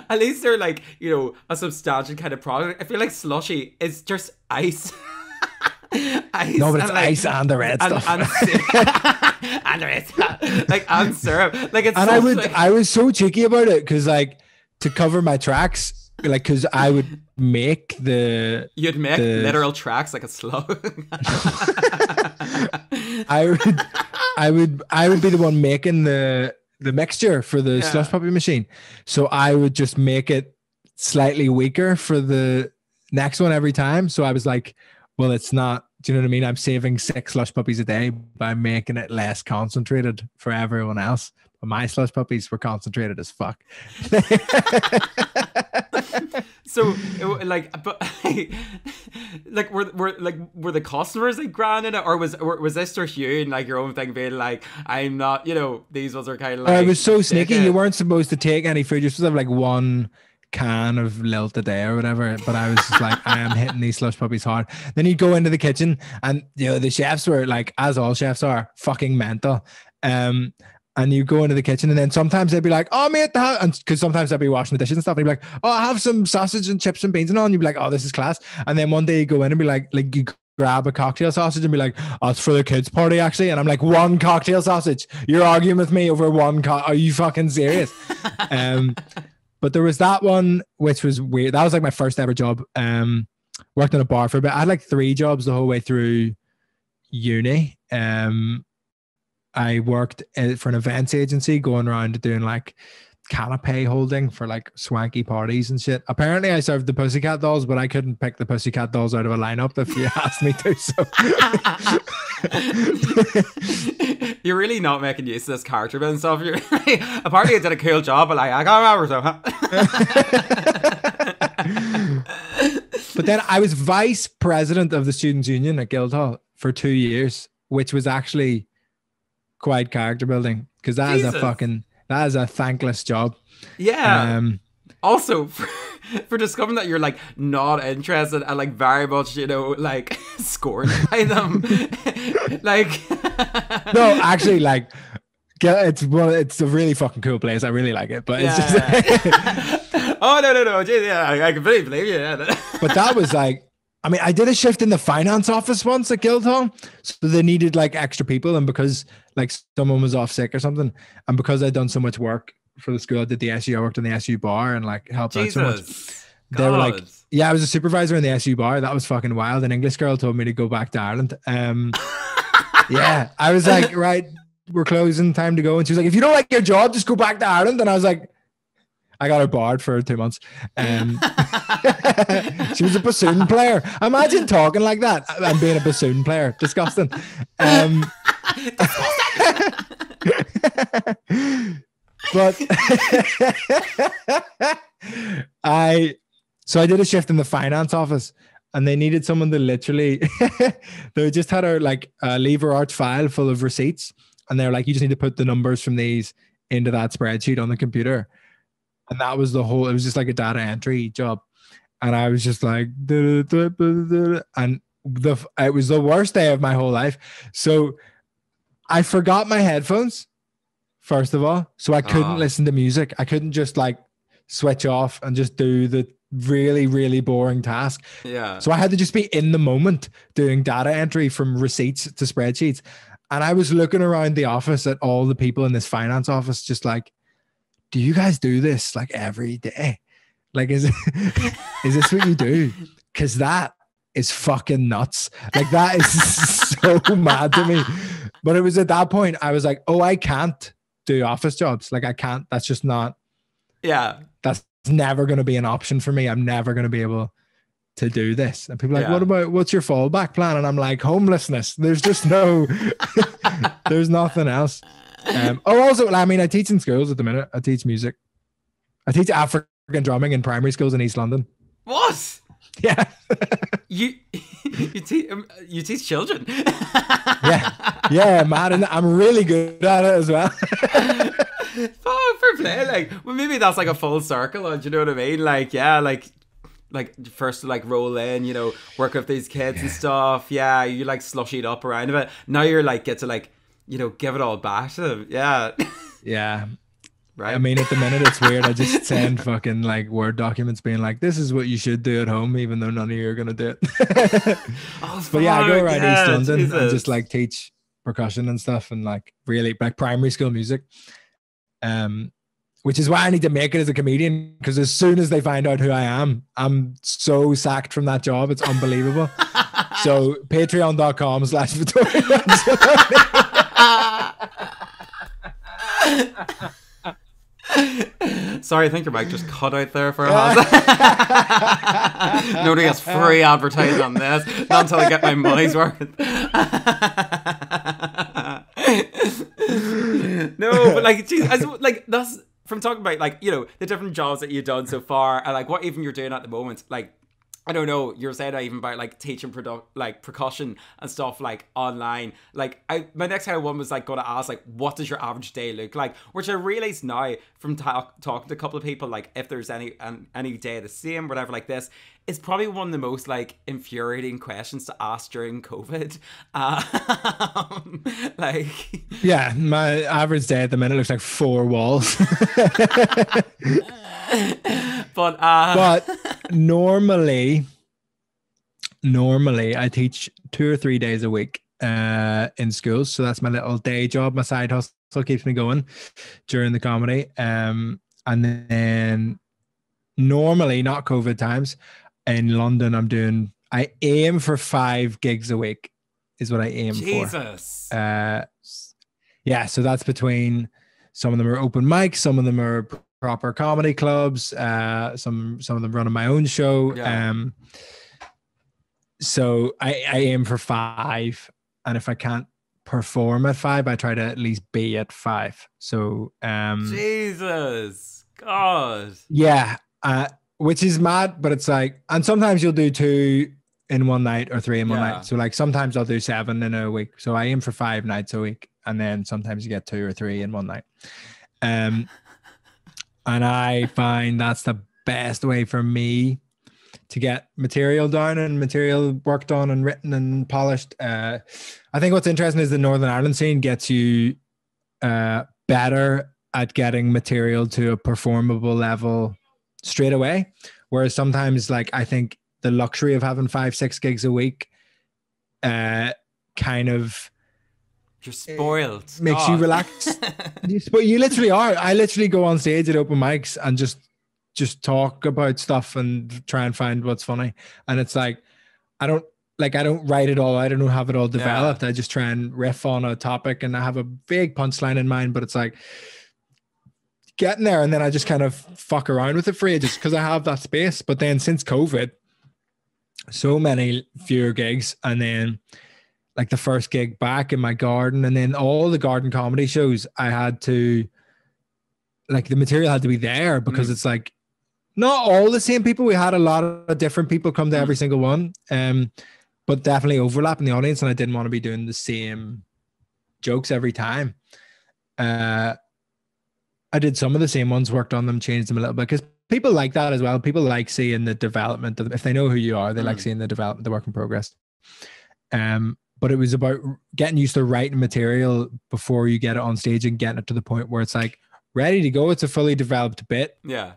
at least they're like, you know, a substantial kind of product. I feel like slushy is just ice. Ice, no, but it's like, ice and the red stuff. And the red stuff. Like, and syrup. Like, it's and so I was so cheeky about it, because like, to cover my tracks, like, because I would make you'd make literal tracks like a slug. I would be the one making the mixture for the slush puppy machine, so I would just make it slightly weaker for the next one every time. So I was like, well, it's not, do you know what I mean? I'm saving 6 slush puppies a day by making it less concentrated for everyone else. But my slush puppies were concentrated as fuck. So, like, but like were the customers like grand in it, or was this just you and like your own thing being like, I'm not, you know, these ones are kind of like, it was so sneaky. You weren't supposed to take any food. You're supposed to have like one can of lilt a day or whatever, but I was just like, I am hitting these slush puppies hard. Then you'd go into the kitchen and, you know, the chefs were like, as all chefs are, fucking mental. And you go into the kitchen, and then sometimes they'd be like, oh, mate, and because sometimes I'd be washing the dishes and stuff, and you'd be like, oh, I have some sausage and chips and beans and all, and you'd be like, oh, this is class. And then one day you go in and be like you grab a cocktail sausage and be like, oh, it's for the kids' party, actually. And I'm like, one cocktail sausage? You're arguing with me over one are you fucking serious? But there was that one, which was weird. That was like my first ever job. Worked in a bar for a bit. I had like 3 jobs the whole way through uni. I worked for an events agency, going around doing like canapé holding for like swanky parties and shit. Apparently I served the Pussycat Dolls, but I couldn't pick the Pussycat Dolls out of a lineup if you asked me to. So you're really not making use of this character and stuff. You're like, apparently I did a cool job, but like, I can't remember. But then I was vice president of the Students' Union at Guildhall for 2 years, which was actually quite character building, because that is a thankless job. Yeah. Also for discovering that you're like not interested and like very much, you know, like scorned by them. Like no, actually, like it's a really fucking cool place. I really like it, but it's just like oh no, yeah, I completely believe you. Yeah. But that was like, I mean, I did a shift in the finance office once at Guildhall, so they needed like extra people, and because like someone was off sick or something, and because I'd done so much work for the school, I did the SU. I worked in the SU bar and like helped out so much. They were like, yeah, I was a supervisor in the SU bar. That was fucking wild. An English girl told me to go back to Ireland. Yeah, I was like, right, we're closing, time to go. And she was like, if you don't like your job, just go back to Ireland. And I was like, I got her barred for 2 months. She was a bassoon player. Imagine talking like that and being a bassoon player. Disgusting. But so I did a shift in the finance office, and they needed someone to literally they just had a lever arch file full of receipts, and they were like, you just need to put the numbers from these into that spreadsheet on the computer. And that was it was just like a data entry job. And I was just like, and it was the worst day of my whole life. So I forgot my headphones, first of all. So I couldn't listen to music. I couldn't just like switch off and just do the really, really boring task. Yeah. So I had to just be in the moment doing data entry from receipts to spreadsheets. And I was looking around the office at all the people in this finance office, just like, do you guys do this like every day? Like, is this what you do? Because that is fucking nuts. Like, that is so mad to me. But it was at that point I was like, oh, I can't do office jobs. Like, I can't. That's just not. Yeah. That's never going to be an option for me. I'm never going to be able to do this. And people are like, what's your fallback plan? And I'm like, homelessness. There's just there's nothing else. Also, I mean, I teach in schools at the minute. I teach music. I teach African drumming in primary schools in East London. What? Yeah. you teach children? yeah, man, and I'm really good at it as well. Oh, fair play. Like, well, maybe that's like a full circle. Do you know what I mean? Like, yeah, like first to like roll in, you know, work with these kids and stuff. Yeah, you like slushy it up around a bit. Now you're like get to like, you know, give it all back to them. Yeah. Yeah. Right. I mean, at the minute it's weird. I just send fucking like Word documents being like, this is what you should do at home, even though none of you are going to do it. But yeah, I go around East London and just like teach percussion and stuff, and like really like primary school music. Which is why I need to make it as a comedian, because as soon as they find out who I am, I'm so sacked from that job. It's unbelievable. So patreon.com/Vittorio Angelone. Sorry, I think your mic just cut out there for a while. Nobody gets free advertising on this. Not until I get my money's worth. No, but like, geez, like that's from talking about like, you know, the different jobs that you've done so far, and like what even you're doing at the moment. Like, I don't know, you're saying that even about like teaching like percussion and stuff like online. Like my next kind of one was like going to ask like, what does your average day look like? Which I realize now from talking to a couple of people, like if there's any day the same, whatever like this, it's probably one of the most like infuriating questions to ask during COVID. Like, yeah, my average day at the minute looks like 4 walls. But normally I teach 2 or 3 days a week in schools, so that's my little day job. My side hustle keeps me going during the comedy. And then normally, not COVID times, in London I aim for 5 gigs a week is what I aim for. Jesus. Yeah, so that's between, some of them are open mics, some of them are proper comedy clubs, some of them running my own show. Yeah. So I aim for 5, and if I can't perform at 5, I try to at least be at 5. So Jesus God. Yeah, which is mad, but it's like, and sometimes you'll do 2 in one night or 3 in one night. So like sometimes I'll do 7 in a week. So I aim for 5 nights a week, and then sometimes you get 2 or 3 in one night. And I find that's the best way for me to get material down and material worked on and written and polished. I think what's interesting is the Northern Ireland scene gets you better at getting material to a performable level straight away. Whereas sometimes, like, I think the luxury of having 5-6 gigs a week kind of, you're spoiled. Makes you relax. But you literally are. I literally go on stage at open mics and just talk about stuff and try and find what's funny. And it's like, I don't write it all out. I don't have it all developed. I just try and riff on a topic, and I have a vague punchline in mind, but it's like getting there, and then I just kind of fuck around with it for ages because I have that space. But then since COVID, so many fewer gigs, and then like the first gig back in my garden, and then all the garden comedy shows, I had to, like, the material had to be there because it's like not all the same people. We had a lot of different people come to every single one, but definitely overlap in the audience, and I didn't want to be doing the same jokes every time. I did some of the same ones, worked on them, changed them a little bit, because people like that as well. People like seeing the development of, if they know who you are, they like seeing the development, the work in progress. But it was about getting used to writing material before you get it on stage and getting it to the point where it's like ready to go. It's a fully developed bit. Yeah.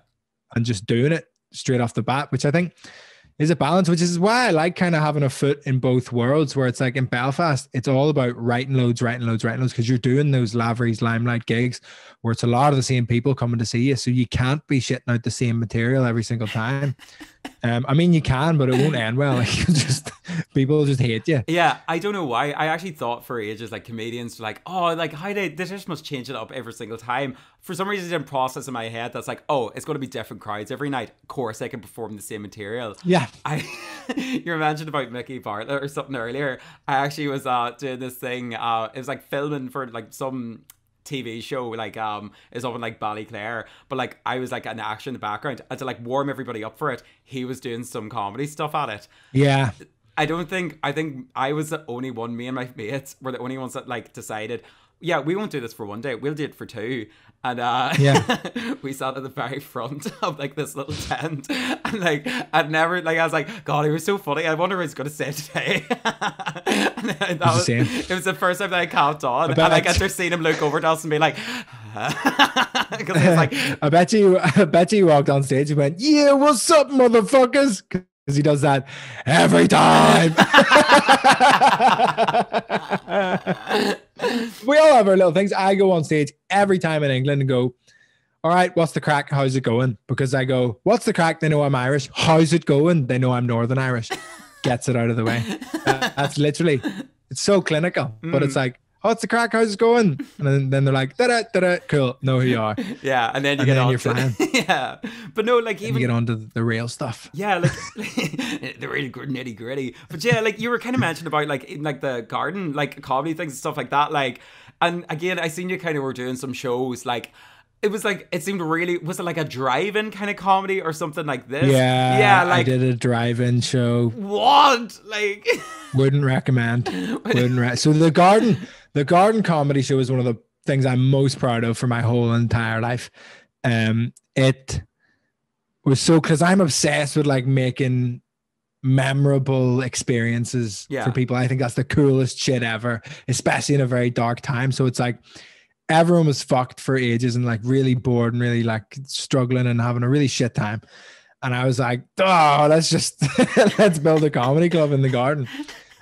And just doing it straight off the bat, which I think is a balance, which is why I like kind of having a foot in both worlds, where it's like in Belfast, it's all about writing loads, because you're doing those Lavery's Limelight gigs where it's a lot of the same people coming to see you. So you can't be shitting out the same material every single time. I mean, you can, but it won't end well. Like, people just hate you. Yeah, I don't know why. I actually thought for ages, like, comedians, like, oh, like, how they just must change it up every single time. For some reason, it didn't process in my head that's like, oh, it's going to be different crowds every night. Of course, they can perform the same material. Yeah. You mentioned about Mickey Bartlett or something earlier. I actually was doing this thing. It was like filming for like some TV show, like is up in like Ballyclare, but like I was like an actor in the background, and to like warm everybody up for it, he was doing some comedy stuff at it. Yeah. I think I was the only one, me and my mates were the only ones that like decided, yeah, we won't do this for one day, we'll do it for 2. And we sat at the very front of like this little tent, and like I was like, God, it was so funny. I wonder what he's gonna say today. And it was the first time that I caught on, and like after seeing him look over to us and be like, because he was like, I bet you walked on stage and went, yeah, what's up, motherfuckers? Because he does that every time. We all have our little things. I go on stage every time in England and go, all right, what's the crack? How's it going? Because I go, what's the crack? They know I'm Irish. How's it going? They know I'm Northern Irish. Gets it out of the way. That's literally, it's so clinical, but it's like, what's the crack? How's it going? And then they're like, da-da, da-da, cool, know who you are. Yeah, and then you get on to flying. Yeah, but no, like, even you get on to the real stuff. Yeah, like the really good nitty gritty. But yeah, like you were kind of mentioned about like in like the garden, like comedy things and stuff like that. Like, and again, I seen you kind of were doing some shows. Like, it was like, it seemed really, was it like a drive-in kind of comedy or something like this? Yeah, like, I did a drive-in show. What? Like, wouldn't recommend. So the garden comedy show is one of the things I'm most proud of for my whole entire life. It was so, because I'm obsessed with like making memorable experiences for people. I think that's the coolest shit ever, especially in a very dark time. So it's like everyone was fucked for ages and like really bored and really like struggling and having a really shit time. And I was like, oh, let's just let's build a comedy club in the garden,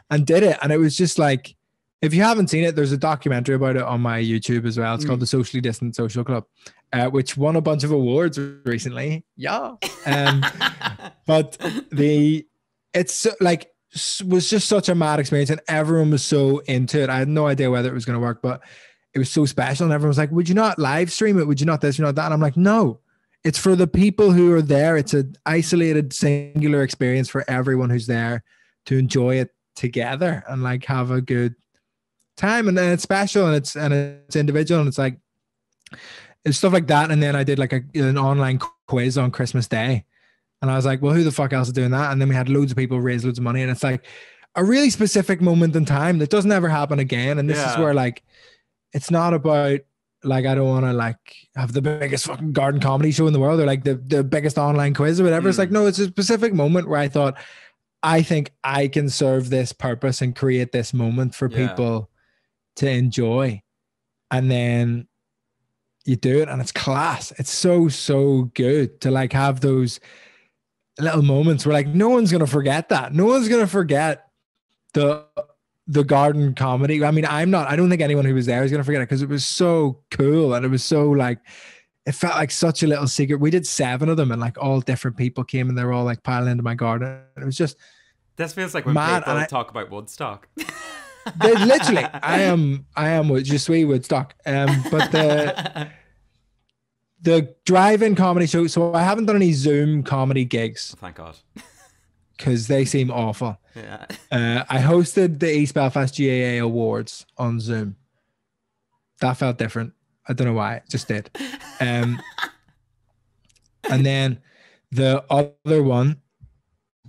and did it. And it was just like, if you haven't seen it, there's a documentary about it on my YouTube as well. It's called The Socially Distant Social Club, which won a bunch of awards recently. Yeah. But it's like, was just such a mad experience, and everyone was so into it. I had no idea whether it was going to work, but it was so special. And everyone was like, would you not live stream it? Would you not this, you know, that? And I'm like, no, it's for the people who are there. It's an isolated, singular experience for everyone who's there to enjoy it together and like have a good time. And then it's special and it's individual, and it's like, it's stuff like that. And then I did like an online quiz on Christmas Day, and I was like, well, who the fuck else is doing that? And then we had loads of people raise loads of money, and it's like a really specific moment in time that doesn't ever happen again. And this is where like, it's not about like, I don't want to like have the biggest fucking garden comedy show in the world or like the biggest online quiz or whatever. It's like, no, it's a specific moment where I thought, I think I can serve this purpose and create this moment for people to enjoy. And then you do it, and it's class. It's so good to like have those little moments where like no one's gonna forget that. No one's gonna forget the garden comedy. I mean, I don't think anyone who was there is gonna forget it, because it was so cool, and it was so like, it felt like such a little secret. We did 7 of them, and like all different people came, and they were all like piling into my garden. It was just, this feels like when people talk about Woodstock. Literally, I am Je suis Woodstock. But the drive-in comedy show. So I haven't done any Zoom comedy gigs. Oh, thank God. Because they seem awful. Yeah. I hosted the East Belfast GAA Awards on Zoom. That felt different. I don't know why. It just did. And then the other one,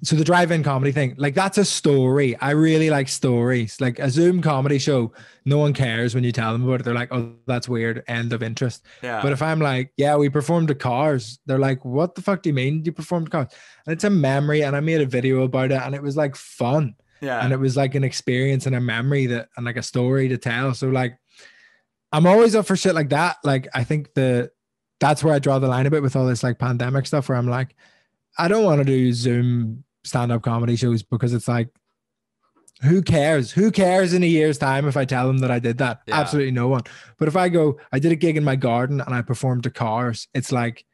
so the drive-in comedy thing, like that's a story. I really like stories. Like a Zoom comedy show, no one cares when you tell them about it. They're like, oh, that's weird. End of interest. Yeah. But if I'm like, yeah, we performed at Cars, they're like, what the fuck do you mean you performed Cars? And it's a memory, and I made a video about it, and it was like fun. Yeah. And it was like an experience and a memory and like a story to tell. So like, I'm always up for shit like that. Like, I think that's where I draw the line a bit with all this like pandemic stuff, where I'm like, I don't want to do Zoom stand-up comedy shows, because it's like, who cares in a year's time if I tell them that I did that? Absolutely no one. But if I go, I did a gig in my garden and I performed to Cars, it's like,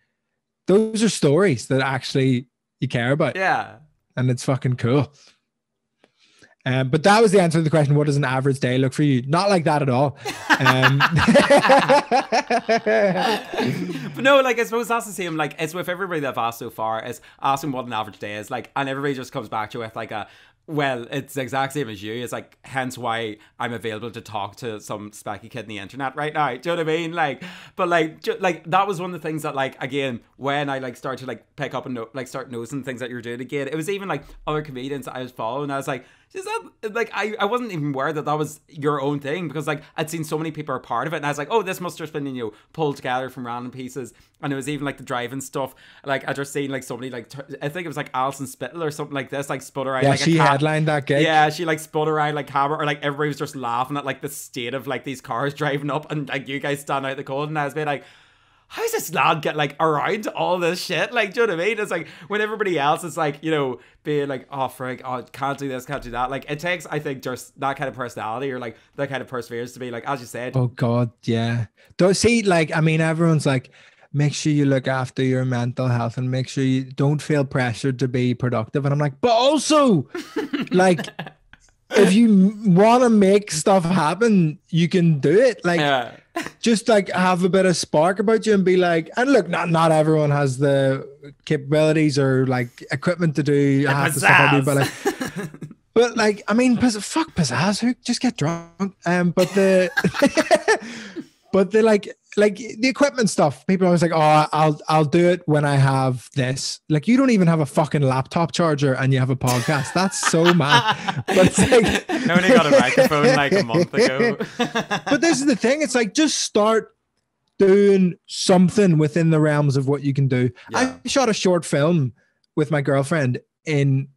those are stories that actually you care about. Yeah. And it's fucking cool. But that was the answer to the question, what does an average day look for you? Not like that at all. But no, like, I suppose that's the same, like, it's with everybody that I've asked so far, is asking what an average day is, like, and everybody just comes back to it with like well, it's the exact same as you. It's like, hence why I'm available to talk to some specky kid in the internet right now. Do you know what I mean? Like, but like, that was one of the things that, like, again, when I like started to like pick up and start noticing things that you're doing again, it was even like other comedians that I was following. I was like, is that like, I wasn't even aware that was your own thing, because like I'd seen so many people are part of it, and I was like, oh, this must have been, you know, pulled together from random pieces. And it was even like the driving stuff. Like, I just seen like somebody, like, I think it was like Alison Spittle or something like this, like spud around. Yeah, like she headlined that gig. Yeah, she like spud around like camera, or like everybody was just laughing at like the state of like these cars driving up, and like you guys stand out the cold, and I was being like, how's this lad get like around all this shit? Like, do you know what I mean? It's like when everybody else is like, you know, being like, oh frig, oh, can't do this, can't do that. Like, it takes, I think, just that kind of personality, or like that kind of perseverance to be like, as you said. Oh God, yeah. Don't see, like, I mean, everyone's like, make sure you look after your mental health and make sure you don't feel pressured to be productive. And I'm like, but also, like, if you want to make stuff happen, you can do it. Like, just like have a bit of spark about you and be like, and look, not everyone has the capabilities or like equipment to do half the stuff I do, but like, I mean, fuck pizzazz, who just get drunk. But But they like the equipment stuff. People are always like, oh, I'll do it when I have this. Like, you don't even have a fucking laptop charger and you have a podcast. That's so mad. But it's like, I only got a microphone like a month ago. But this is the thing. It's like, just start doing something within the realms of what you can do. Yeah. I shot a short film with my girlfriend in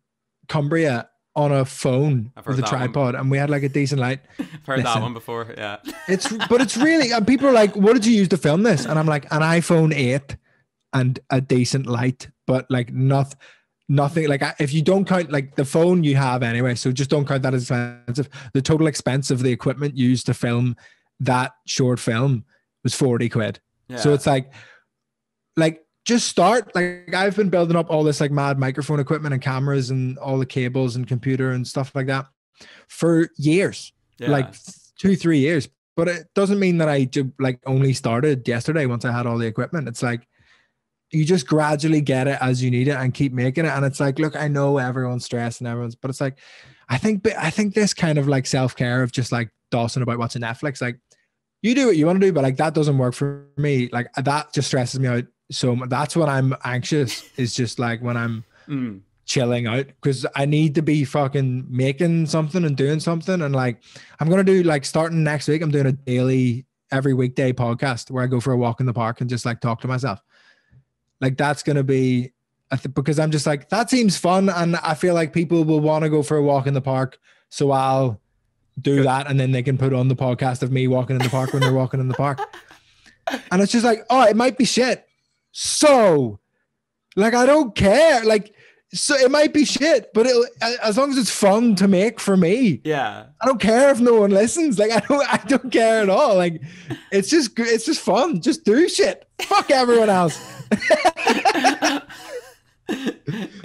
Cumbria on a phone with a tripod, and we had like a decent light. I've heard that one before. Yeah. But it's really, and people are like, what did you use to film this? And I'm like, an iPhone 8 and a decent light, but like nothing like, if you don't count like the phone you have anyway, so just don't count that as expensive. The total expense of the equipment used to film that short film was 40 quid. Yeah. So it's like just start. Like, I've been building up all this like mad microphone equipment and cameras and all the cables and computer and stuff like that for years, like 2-3 years. But it doesn't mean that I like only started yesterday once I had all the equipment. It's like, you just gradually get it as you need it and keep making it. And it's like, look, I know everyone's stressed and but it's like, I think this kind of like self-care of just like dossing about watching Netflix, like, you do what you want to do, but like, that doesn't work for me. Like, that just stresses me out. So that's when I'm anxious, is just like when I'm chilling out, because I need to be fucking making something and doing something. And like, I'm going to do, like, starting next week, I'm doing a daily, every weekday podcast where I go for a walk in the park and just like talk to myself. Like, that's going to be, because I'm just like, that seems fun. And I feel like people will want to go for a walk in the park. So I'll do that. And then they can put on the podcast of me walking in the park when they're walking in the park. And it's just like, oh, it might be shit. So, like, I don't care. Like, so it might be shit, but as long as it's fun to make for me, I don't care if no one listens. Like, I don't care at all. Like, it's just fun. Just do shit. Fuck everyone else.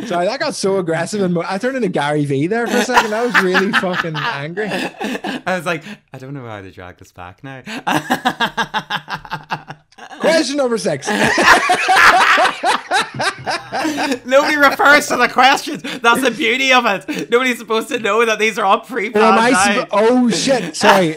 Sorry, that got so aggressive, and I turned into Gary V there for a second. I was really fucking angry. I was like, I don't know how to drag this back now. Question number 6. Nobody refers to the questions. That's the beauty of it. Nobody's supposed to know that these are all pre-planned. Oh shit! Sorry,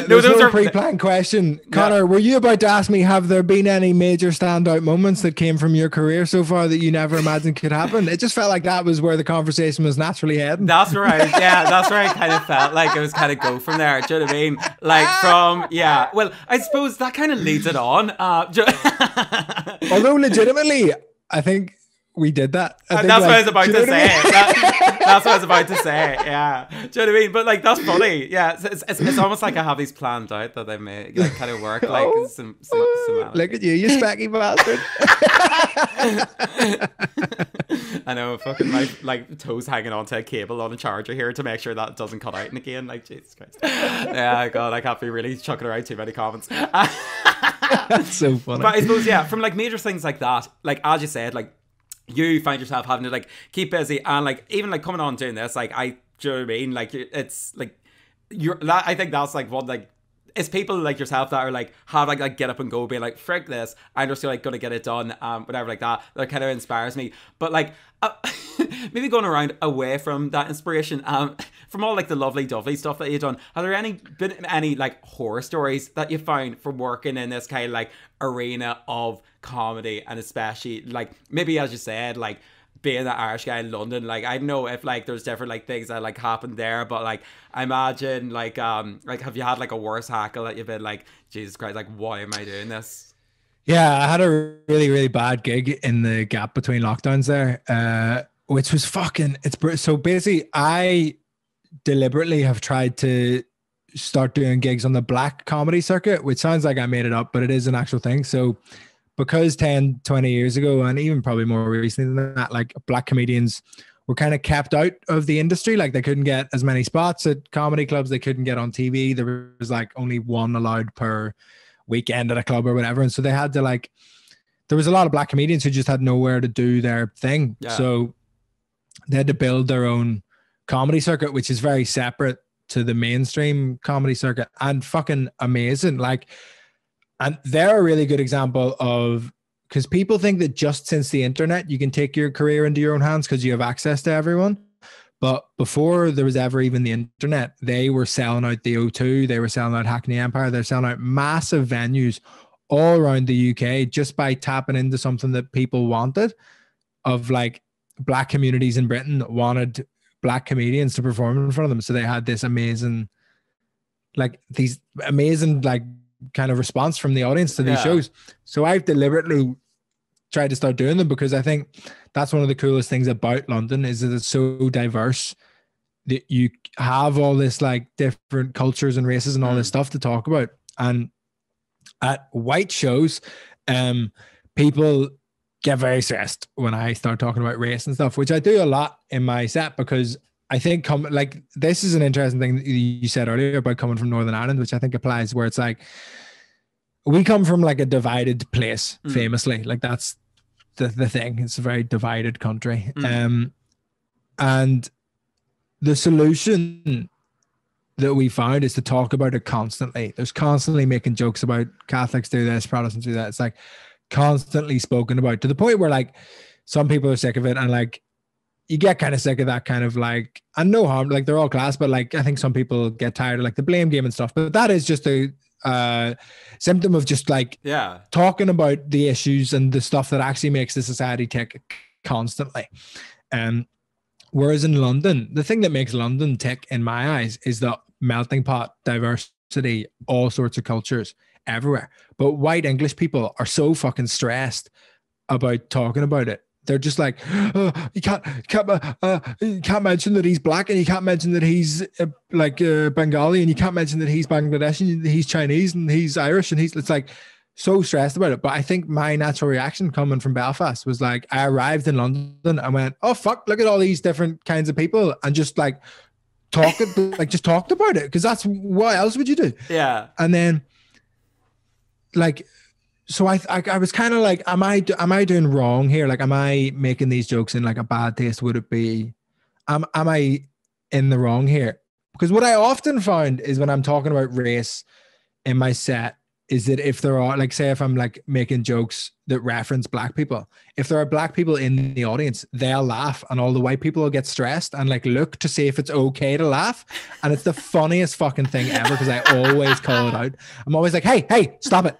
those are pre-planned question. Connor, were you about to ask me, have there been any major standout moments that came from your career so far that you never imagined could happen? It just felt like that was where the conversation was naturally heading. That's right. Yeah, that's where I kind of felt like it was kind of go from there. Do you know what I mean? Like, from well, I suppose that kind of leads it on. Although legitimately, I think we did that. That's what I was about to say. That's what I was about to say. Yeah. Do you know what I mean? But like, that's funny. Yeah. It's almost like I have these planned out that they may like kind of work. Like some look at you specky bastard. I know, fucking my like toes hanging onto a cable on a charger here to make sure that doesn't cut out again. Like, Jesus Christ. Yeah, God, I can't be really chucking around too many comments. That's so funny. But I suppose, from like major things like that, like as you said, like you find yourself having to like keep busy, and like even like coming on doing this, like do you know what I mean? Like, it's like I think that's like what, like, it's people like yourself that are like have like get up and go, being like, frick this, I'm just like gonna get it done, whatever, like that kind of inspires me. But like maybe going around away from that inspiration, from all like the lovely dovey stuff that you've done, have there been any like horror stories that you found from working in this kind of like arena of comedy, and especially like maybe, as you said, like being that Irish guy in London? Like, I don't know if like there's different like things that like happened there, but like I imagine like have you had like a worse hackle that you've been like, Jesus Christ, like, why am I doing this? Yeah, I had a really, really bad gig in the gap between lockdowns there, which was fucking, so basically I deliberately have tried to start doing gigs on the black comedy circuit, which sounds like I made it up, but it is an actual thing. So because 10, 20 years ago, and even probably more recently than that, like, black comedians were kind of kept out of the industry. Like, they couldn't get as many spots at comedy clubs. They couldn't get on TV. There was like only one allowed per weekend at a club or whatever. And so they had to like, there was a lot of black comedians who just had nowhere to do their thing. Yeah. So they had to build their own comedy circuit, which is very separate to the mainstream comedy circuit, and fucking amazing. Like, and they're a really good example of, because people think that just since the internet, you can take your career into your own hands because you have access to everyone. But before there was ever even the internet, they were selling out the O2, they were selling out Hackney Empire, they're selling out massive venues all around the UK just by tapping into something that people wanted, of like black communities in Britain wanted black comedians to perform in front of them. So they had this amazing, like these amazing, like kind of response from the audience to these shows. So I've deliberately tried to start doing them because I think that's one of the coolest things about London is that it's so diverse that you have all this like different cultures and races and all this stuff to talk about. And at white shows, people get very stressed when I start talking about race and stuff, which I do a lot in my set because I think like this is an interesting thing that you said earlier about coming from Northern Ireland, which I think applies, where it's like we come from like a divided place, famously. Like that's the thing. It's a very divided country. And the solution that we found is to talk about it constantly. There's constantly making jokes about Catholics do this, Protestants do that. It's like constantly spoken about to the point where like some people are sick of it, and like you get kind of sick of that kind of like, and no harm, like they're all class, but like I think some people get tired of like the blame game and stuff. But that is just a symptom of just like talking about the issues and the stuff that actually makes the society tick constantly. Whereas in London, the thing that makes London tick in my eyes is the melting pot, diversity, all sorts of cultures everywhere. But white English people are so fucking stressed about talking about it. They're just like, oh, you can't mention that he's black, and you can't mention that he's Bengali, and you can't mention that he's Bangladeshi, and he's Chinese, and he's Irish, and it's like so stressed about it. But I think my natural reaction coming from Belfast was like, I arrived in London and went, oh fuck, look at all these different kinds of people, and just like talked about it, because that's what else would you do? Yeah. And then like, so I was kind of like, am I doing wrong here? Like, am I making these jokes in like a bad taste? Would it be, am I in the wrong here? Because what I often found is when I'm talking about race in my set is that if there are, like, say if I'm like making jokes that reference black people, if there are black people in the audience, they'll laugh, and all the white people will get stressed and like look to see if it's okay to laugh. And it's the funniest fucking thing ever, because I always call it out. I'm always like, hey, stop it.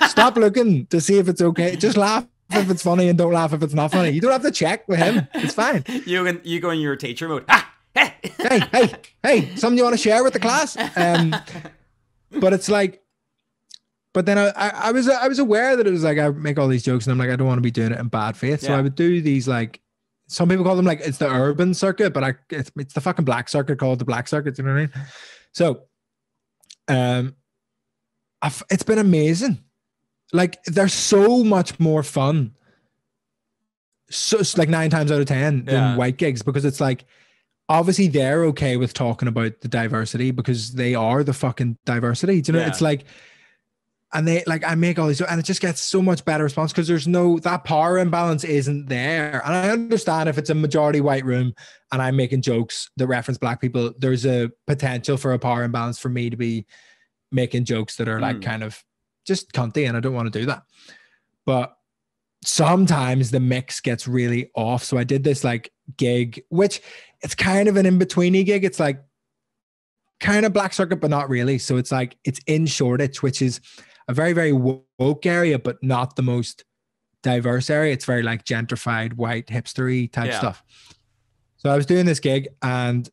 Stop looking to see if it's okay. Just laugh if it's funny and don't laugh if it's not funny. You don't have to check with him. It's fine. You go in your teacher mode. Hey, something you want to share with the class? But it's like, but then I was aware that it was like, I make all these jokes and I'm like, I don't want to be doing it in bad faith. So I would do these, like, some people call them like, it's the urban circuit, but it's the fucking black circuit, called the black circuit. You know what I mean? So, it's been amazing. Like, they're so much more fun. So it's like 9 times out of 10 than white gigs, because it's like, obviously they're okay with talking about the diversity because they are the fucking diversity. Do you know? It's like, and they like, I make all these, and it just gets so much better response because there's no, that power imbalance isn't there. And I understand if it's a majority white room and I'm making jokes that reference black people, there's a potential for a power imbalance for me to be making jokes that are like kind of just cunty, and I don't want to do that. But sometimes the mix gets really off. So I did this like gig, which it's kind of an in-betweeny gig. It's like kind of black circuit, but not really. So it's like, it's in Shoreditch, which is a very, very woke area, but not the most diverse area. It's very like gentrified, white, hipstery type stuff. So I was doing this gig, and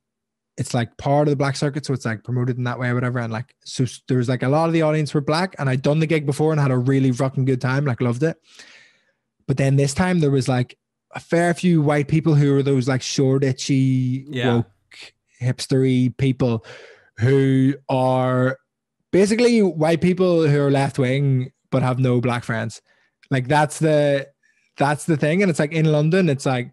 it's like part of the black circuit. So it's like promoted in that way or whatever. And like, so there was like a lot of the audience were black, and I'd done the gig before and had a really fucking good time. Like, loved it. But then this time there was like a fair few white people who were those like Shoreditchy, woke, hipstery people who are basically white people who are left wing but have no black friends. Like, that's the thing. And it's like, in London, it's like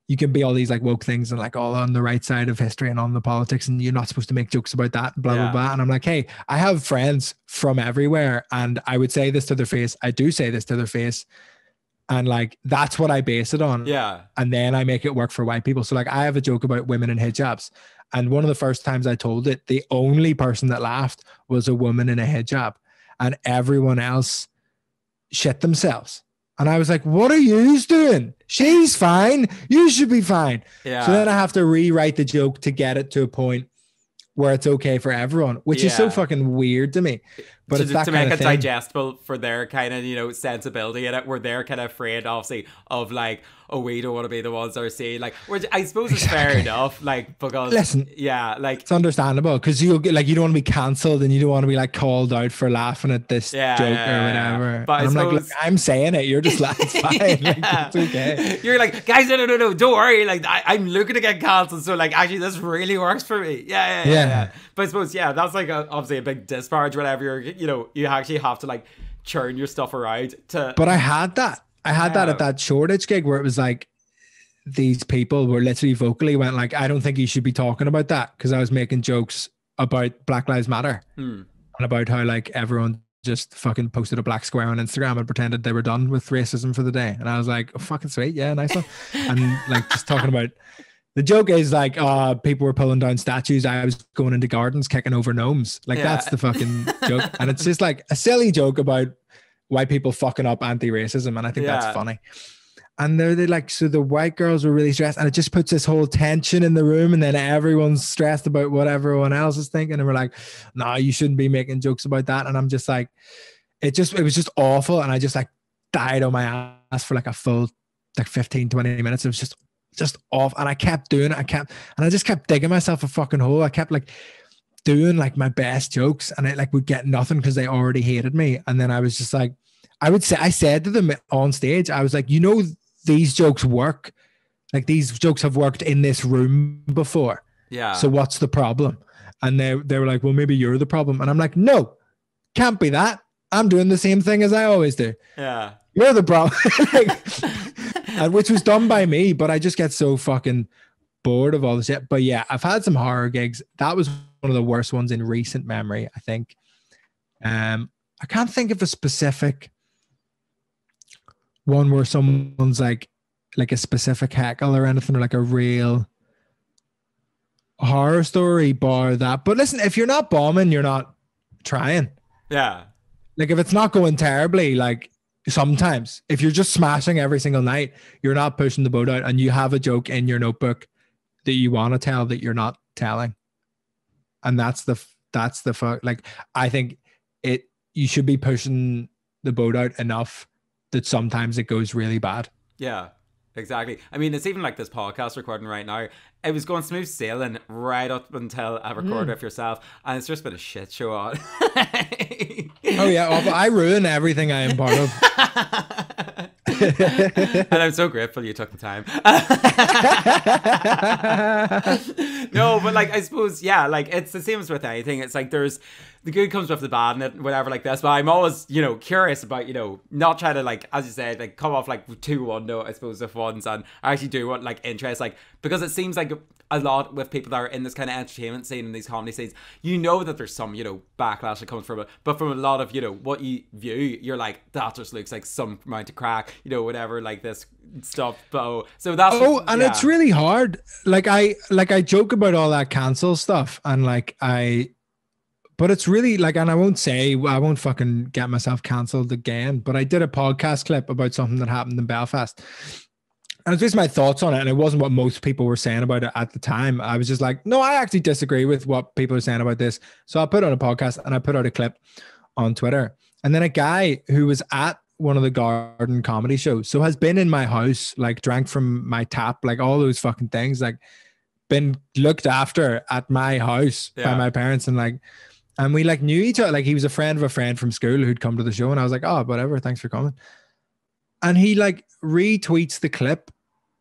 you can be all these like woke things and like all on the right side of history and on the politics, and you're not supposed to make jokes about that, blah blah blah. And I'm like, hey, I have friends from everywhere, and I would say this to their face. I do say this to their face. And like, that's what I base it on. Yeah. And then I make it work for white people. So like, I have a joke about women in hijabs. And one of the first times I told it, the only person that laughed was a woman in a hijab, and everyone else shit themselves. And I was like, what are you doing? She's fine. You should be fine. Yeah. So then I have to rewrite the joke to get it to a point where it's okay for everyone, which is so fucking weird to me. But it's that to kind make of it thing. digestible for their kind of, you know, sensibility in it, where they're kind of afraid, obviously, of like, oh, we don't want to be the ones that are saying, like, which I suppose is fair enough, like, because listen, like it's understandable because you get like, you don't want to be cancelled and you don't want to be like called out for laughing at this joke or whatever. But I'm suppose, like, look, I'm saying it, you're just like, it's fine. Like, it's okay. You're like, guys, no, don't worry. Like, I'm looking to get cancelled, so like, actually, this really works for me. Yeah. But I suppose, that's like obviously a big disparage. Whenever you're, you know, you actually have to like churn your stuff around to. But I had that at that Shoreditch gig where it was like, these people were literally vocally went like, I don't think you should be talking about that, because I was making jokes about Black Lives Matter and about how like everyone just fucking posted a black square on Instagram and pretended they were done with racism for the day. And I was like, oh, fucking sweet. Yeah, nice one. And like just talking about, the joke is like, people were pulling down statues. I was going into gardens, kicking over gnomes. Like that's the fucking joke. And it's just like a silly joke about white people fucking up anti-racism. And I think that's funny. And they're like, so the white girls were really stressed, and it just puts this whole tension in the room, and then everyone's stressed about what everyone else is thinking. And we're like, no, you shouldn't be making jokes about that. And I'm just like, it was just awful. And I just like died on my ass for like a full like 15, 20 minutes. It was just off. And I kept doing it. And I just kept digging myself a fucking hole. I kept like doing like my best jokes, and it like would get nothing because they already hated me. And then I was just like, I said to them on stage, I was like, you know, these jokes work. Like these jokes have worked in this room before. Yeah. So what's the problem? And they were like, well, maybe you're the problem. And I'm like, no, can't be that. I'm doing the same thing as I always do. Yeah. You're the problem. And which was done by me, but I just get so fucking bored of all this shit. But yeah, I've had some horror gigs. That was one of the worst ones in recent memory, I think. I can't think of a specific one where someone's like a specific heckle or anything, or like a real horror story bar that. But listen, if you're not bombing, you're not trying. Yeah. Like if it's not going terribly, like sometimes if you're just smashing every single night, you're not pushing the boat out, and you have a joke in your notebook that you want to tell that you're not telling. And that's the like, I think you should be pushing the boat out enough that sometimes it goes really bad. Yeah, exactly. I mean, it's even like this podcast recording right now. It was going smooth sailing right up until I recorded with yourself, and it's just been a shit show on. Oh yeah, I ruin everything I am part of. And I'm so grateful you took the time. No, but like, I suppose, like it's the same as with anything. It's like there's the good comes with the bad and whatever like this. But I'm always, you know, curious about, you know, not trying to like, as you said, like come off like 2-1 note, I suppose, with ones, and I actually do want like interest, like, because it seems like a lot with people that are in this kind of entertainment scene and these comedy scenes, you know that there's some, you know, backlash that comes from it, but from a lot of, you know, what you view, you're like, that just looks like some amount of crack, you know, whatever, like this stuff. So that's it's really hard. Like I joke about all that cancel stuff, and like but it's really like, and I won't fucking get myself cancelled again, but I did a podcast clip about something that happened in Belfast. And it's just my thoughts on it. And it wasn't what most people were saying about it at the time. I was just like, no, I actually disagree with what people are saying about this. So I put on a podcast and I put out a clip on Twitter. And then a guy who was at one of the garden comedy shows, so has been in my house, like drank from my tap, like all those fucking things, like been looked after at my house by my parents. And we like knew each other. Like he was a friend of a friend from school who'd come to the show. And I was like, oh, whatever. Thanks for coming. And he like retweets the clip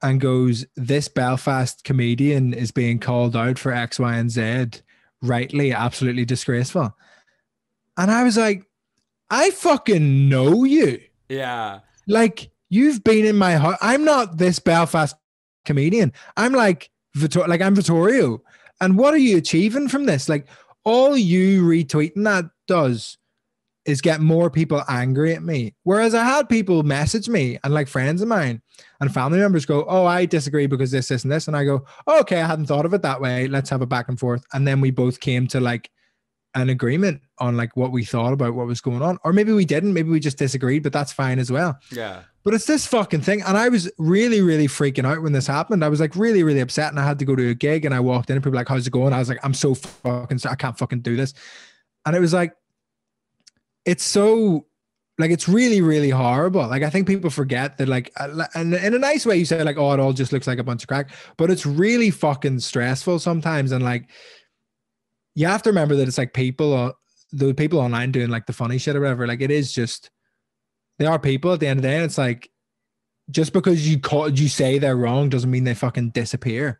and goes, this Belfast comedian is being called out for X, Y, and Z. Rightly, absolutely disgraceful. And I was like, I fucking know you. Yeah. Like you've been in my heart. I'm not this Belfast comedian. I'm like, I'm Vittorio. And what are you achieving from this? Like all you retweeting that does is get more people angry at me. Whereas I had people message me, and like friends of mine and family members go, oh, I disagree because this, and this. And I go, oh, okay, I hadn't thought of it that way. Let's have a back and forth. And then we both came to like an agreement on like what we thought about what was going on, or maybe we didn't, maybe we just disagreed, but that's fine as well. Yeah. But it's this fucking thing. And I was really, really freaking out when this happened. I was like really, really upset, and I had to go to a gig, and I walked in and people were like, how's it going? I was like, I'm so fucking I can't fucking do this. And it was like, it's so like, it's really, really horrible. Like, I think people forget that, like, and in a nice way, you say like, oh, it all just looks like a bunch of crack, but it's really fucking stressful sometimes. And like, you have to remember that it's like the people online doing like the funny shit or whatever. Like, it is just, they are people at the end of the day. And it's like, just because you say they're wrong doesn't mean they fucking disappear.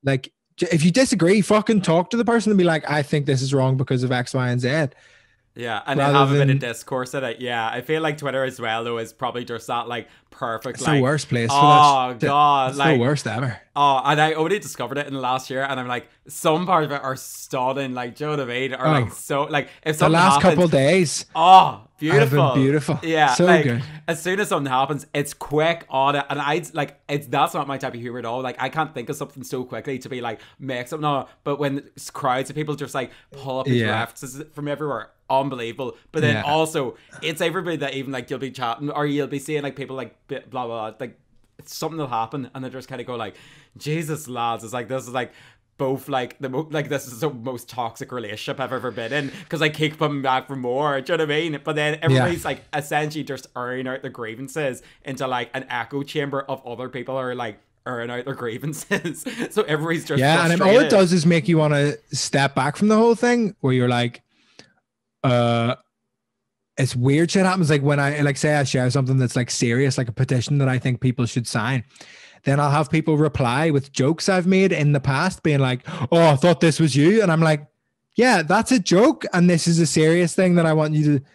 Like, if you disagree, fucking talk to the person and be like, I think this is wrong because of X, Y, and Z. Yeah, and then have a bit of discourse in it. Yeah, I feel like Twitter as well, though, is probably just that, like, perfect. It's like, the worst place for that. Oh, shit. God. It's like, the worst ever. Oh, and I only discovered it in the last year, and I'm like, some parts of it are stunning, like, do you know what I mean? Or, like, so, like, if something the last happens, couple of days. Oh, beautiful. Beautiful. Yeah, so like, good. As soon as something happens, it's quick on it, and that's not my type of humor at all. Like, I can't think of something so quickly to be like, make something on it. But when crowds of people just like pull up these references from everywhere, unbelievable. But then also, it's everybody that even like you'll be chatting or you'll be seeing like people like blah blah blah, like something will happen and they just kind of go like, Jesus lads, it's like, this is like both like this is the most toxic relationship I've ever been in, because I keep coming back for more, do you know what I mean? But then everybody's like essentially just airing out their grievances into like an echo chamber of other people who are like airing out their grievances. So everybody's just frustrated. And all it does is make you want to step back from the whole thing, where you're like, it's weird shit happens. Like when I like say I share something that's like serious, like a petition that I think people should sign, then I'll have people reply with jokes I've made in the past being like, oh, I thought this was you. And I'm like, yeah, that's a joke. And this is a serious thing that I want you to,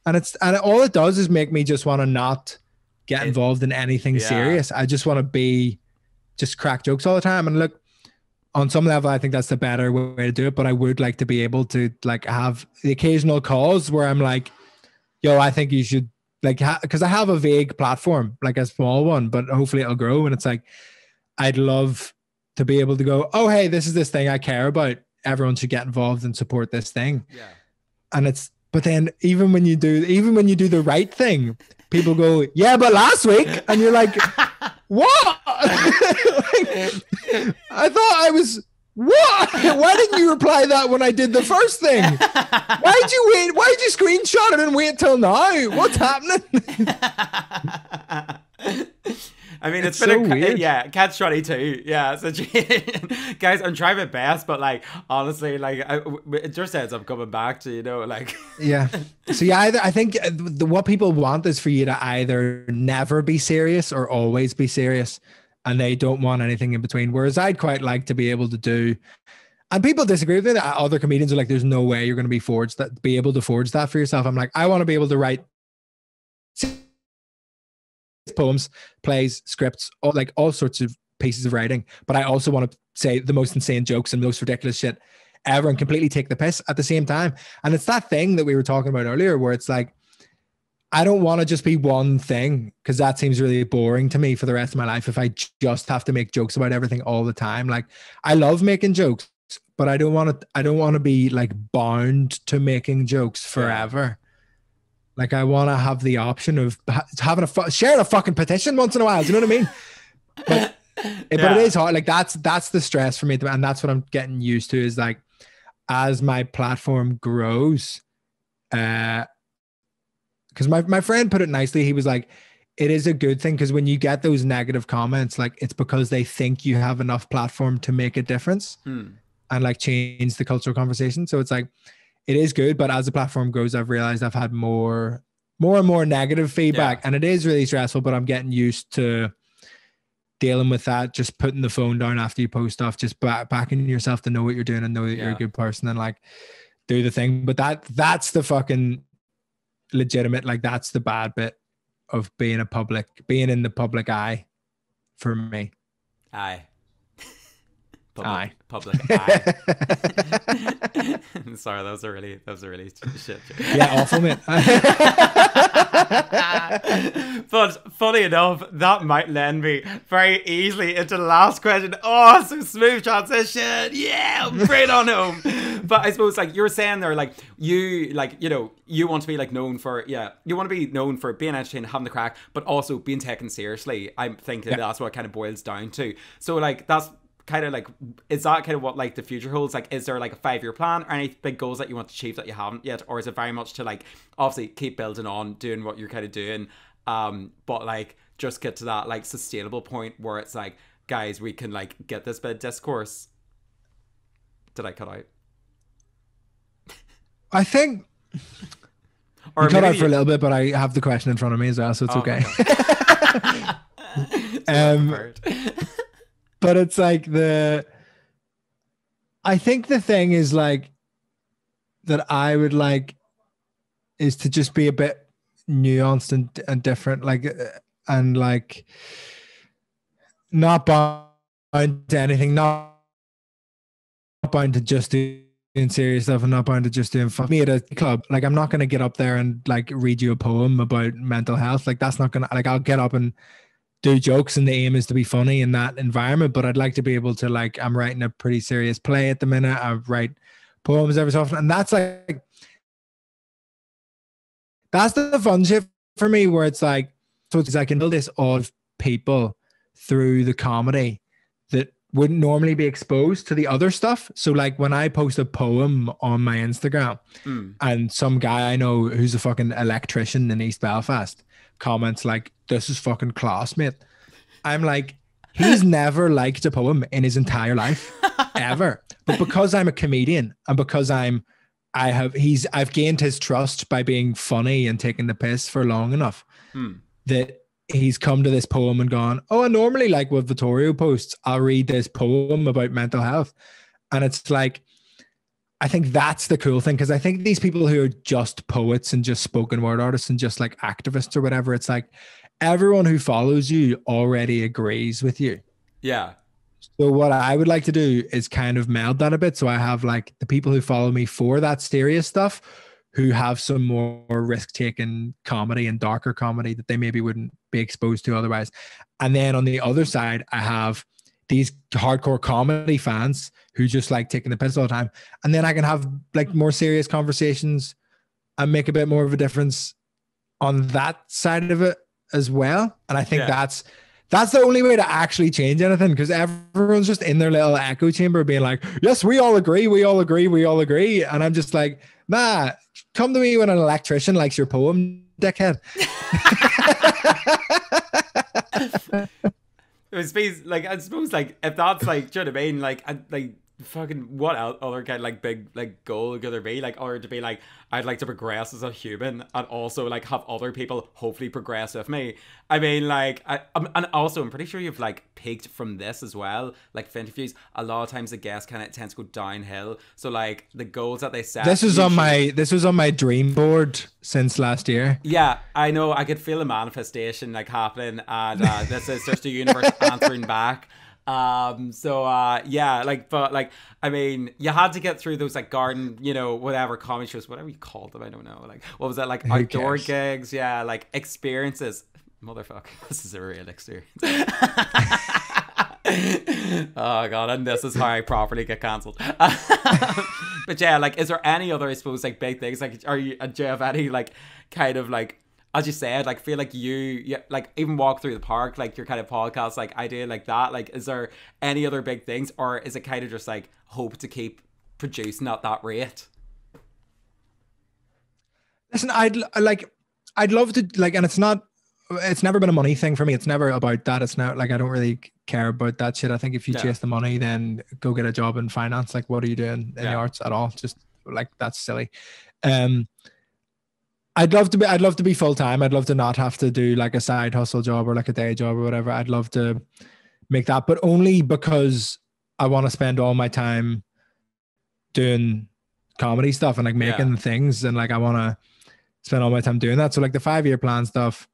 and all it does is make me just want to not get involved in anything serious. I just want to just crack jokes all the time. And look, on some level, I think that's the better way to do it. But I would like to be able to like have the occasional cause where I'm like, yo, I think you should, like, because I have a vague platform, like a small one, but hopefully it'll grow. And it's like, I'd love to be able to go, oh, hey, this is this thing I care about. Everyone should get involved and support this thing. Yeah. And but then even when you do the right thing, people go, yeah, but last week, and you're like, what? I thought I was. What? Why didn't you reply that when I did the first thing? Why'd you wait? Why'd you screenshot it and wait till now? What's happening? I mean, it's been so weird. catch 22. Yeah, so guys, I'm trying my best, but like honestly, like it just says I'm coming back to, you know, like yeah. So yeah, I think what people want is for you to either never be serious or always be serious. And they don't want anything in between. Whereas I'd quite like to be able to do, and people disagree with it. Other comedians are like, there's no way you're going to be able to forge that for yourself. I'm like, I want to be able to write poems, plays, scripts, all sorts of pieces of writing. But I also want to say the most insane jokes and most ridiculous shit ever and completely take the piss at the same time. And it's that thing that we were talking about earlier where it's like, I don't want to just be one thing, because that seems really boring to me for the rest of my life if I just have to make jokes about everything all the time. Like, I love making jokes, but I don't want to be like bound to making jokes forever. Like, I want to have the option of having sharing a fucking petition once in a while. Do you know what I mean? But it is hard. Like, that's the stress for me, and that's what I'm getting used to. Is like, as my platform grows, because my friend put it nicely. He was like, it is a good thing, because when you get those negative comments, like, it's because they think you have enough platform to make a difference and like change the cultural conversation. So it's like, it is good. But as the platform grows, I've realized I've had more and more negative feedback, and it is really stressful, but I'm getting used to dealing with that. Just putting the phone down after you post stuff, just backing yourself to know what you're doing and know that you're a good person and like do the thing. But that's the fucking legitimate, like, that's the bad bit of being in the public eye for me. Public eye. Sorry, that was a really shit joke. Yeah, awful, mate. But funny enough, that might lend me very easily into the last question. Oh, so smooth transition. Yeah, bring it on home. But I suppose like you're saying there, like you like, you know, you want to be like known for, you want to be known for being entertained, having the crack, but also being taken seriously. I think that's what it kind of boils down to. So like that's kind of like, is that kind of what like the future holds? Like, is there like a 5-year plan or any big goals that you want to achieve that you haven't yet? Or is it very much to like obviously keep building on, doing what you're kind of doing, but like just get to that like sustainable point where it's like, guys, we can like get this bit of discourse. Did I cut out? I think or you cut out for a little bit, but I have the question in front of me as well, so it's okay. But it's like I think the thing is like that I would like is to just be a bit nuanced and different, like, and like not bound to anything, not bound to just doing serious stuff and not bound to just doing fun. Me at a club, like I'm not going to get up there and like read you a poem about mental health. Like that's not going to, like I'll get up and do jokes and the aim is to be funny in that environment, but I'd like to be able to like, I'm writing a pretty serious play at the minute. I write poems every so often, and that's like, that's the fun shit for me, where it's like, so it's I can build this of people through the comedy that wouldn't normally be exposed to the other stuff. So like when I post a poem on my Instagram and some guy I know who's a fucking electrician in East Belfast comments like, this is fucking class, mate. I'm like, he's never liked a poem in his entire life, ever. But because I'm a comedian and because I've gained his trust by being funny and taking the piss for long enough that he's come to this poem and gone, oh, I normally like what Vittorio posts. I'll read this poem about mental health. And it's like, I think that's the cool thing, because I think these people who are just poets and just spoken word artists and just like activists or whatever, it's like everyone who follows you already agrees with you. Yeah. So what I would like to do is kind of meld that a bit. So I have like the people who follow me for that serious stuff, who have some more risk-taking comedy and darker comedy that they maybe wouldn't be exposed to otherwise. And then on the other side, I have these hardcore comedy fans who just like taking the piss all the time. And then I can have like more serious conversations and make a bit more of a difference on that side of it as well. And I think that's the only way to actually change anything, because everyone's just in their little echo chamber being like, yes, we all agree, we all agree, we all agree. And I'm just like, nah, come to me when an electrician likes your poem, dickhead. I suppose like if that's like, do you know what I mean? Like fucking what else, other kind of like big like goal could there be, like, or to be like, I'd like to progress as a human and also like have other people hopefully progress with me. I mean, like and also I'm pretty sure you've like peaked from this as well, like Finnterviews. A lot of times the guests kind of tends to go downhill, so like the goals that they set, this was on my dream board since last year. Yeah, I know, I could feel a manifestation like happening, and this is just the universe answering back. Yeah, like, but like, I mean, you had to get through those like garden, you know, whatever comedy shows, whatever you called them, I don't know, like, what was that, like outdoor gigs, yeah, like experiences. Motherfucker, this is a real experience. Oh god, and this is how I properly get cancelled. But yeah, like, is there any other, I suppose, like big things, like, do you have any like kind of like, as you said, like, feel like you like even walk through the park, like your kind of podcast, like idea like that, like, is there any other big things, or is it kind of just like hope to keep producing at that rate? Listen, I'd love to, like, and it's never been a money thing for me. It's never about that. It's not like, I don't really care about that shit. I think if you chase the money, then go get a job in finance. Like, what are you doing in the arts at all? Just like, that's silly. I'd love to be full time. I'd love to not have to do like a side hustle job or like a day job or whatever. I'd love to make that, but only because I want to spend all my time doing comedy stuff and like making things, and like I want to spend all my time doing that. So like the 5-year plan stuff,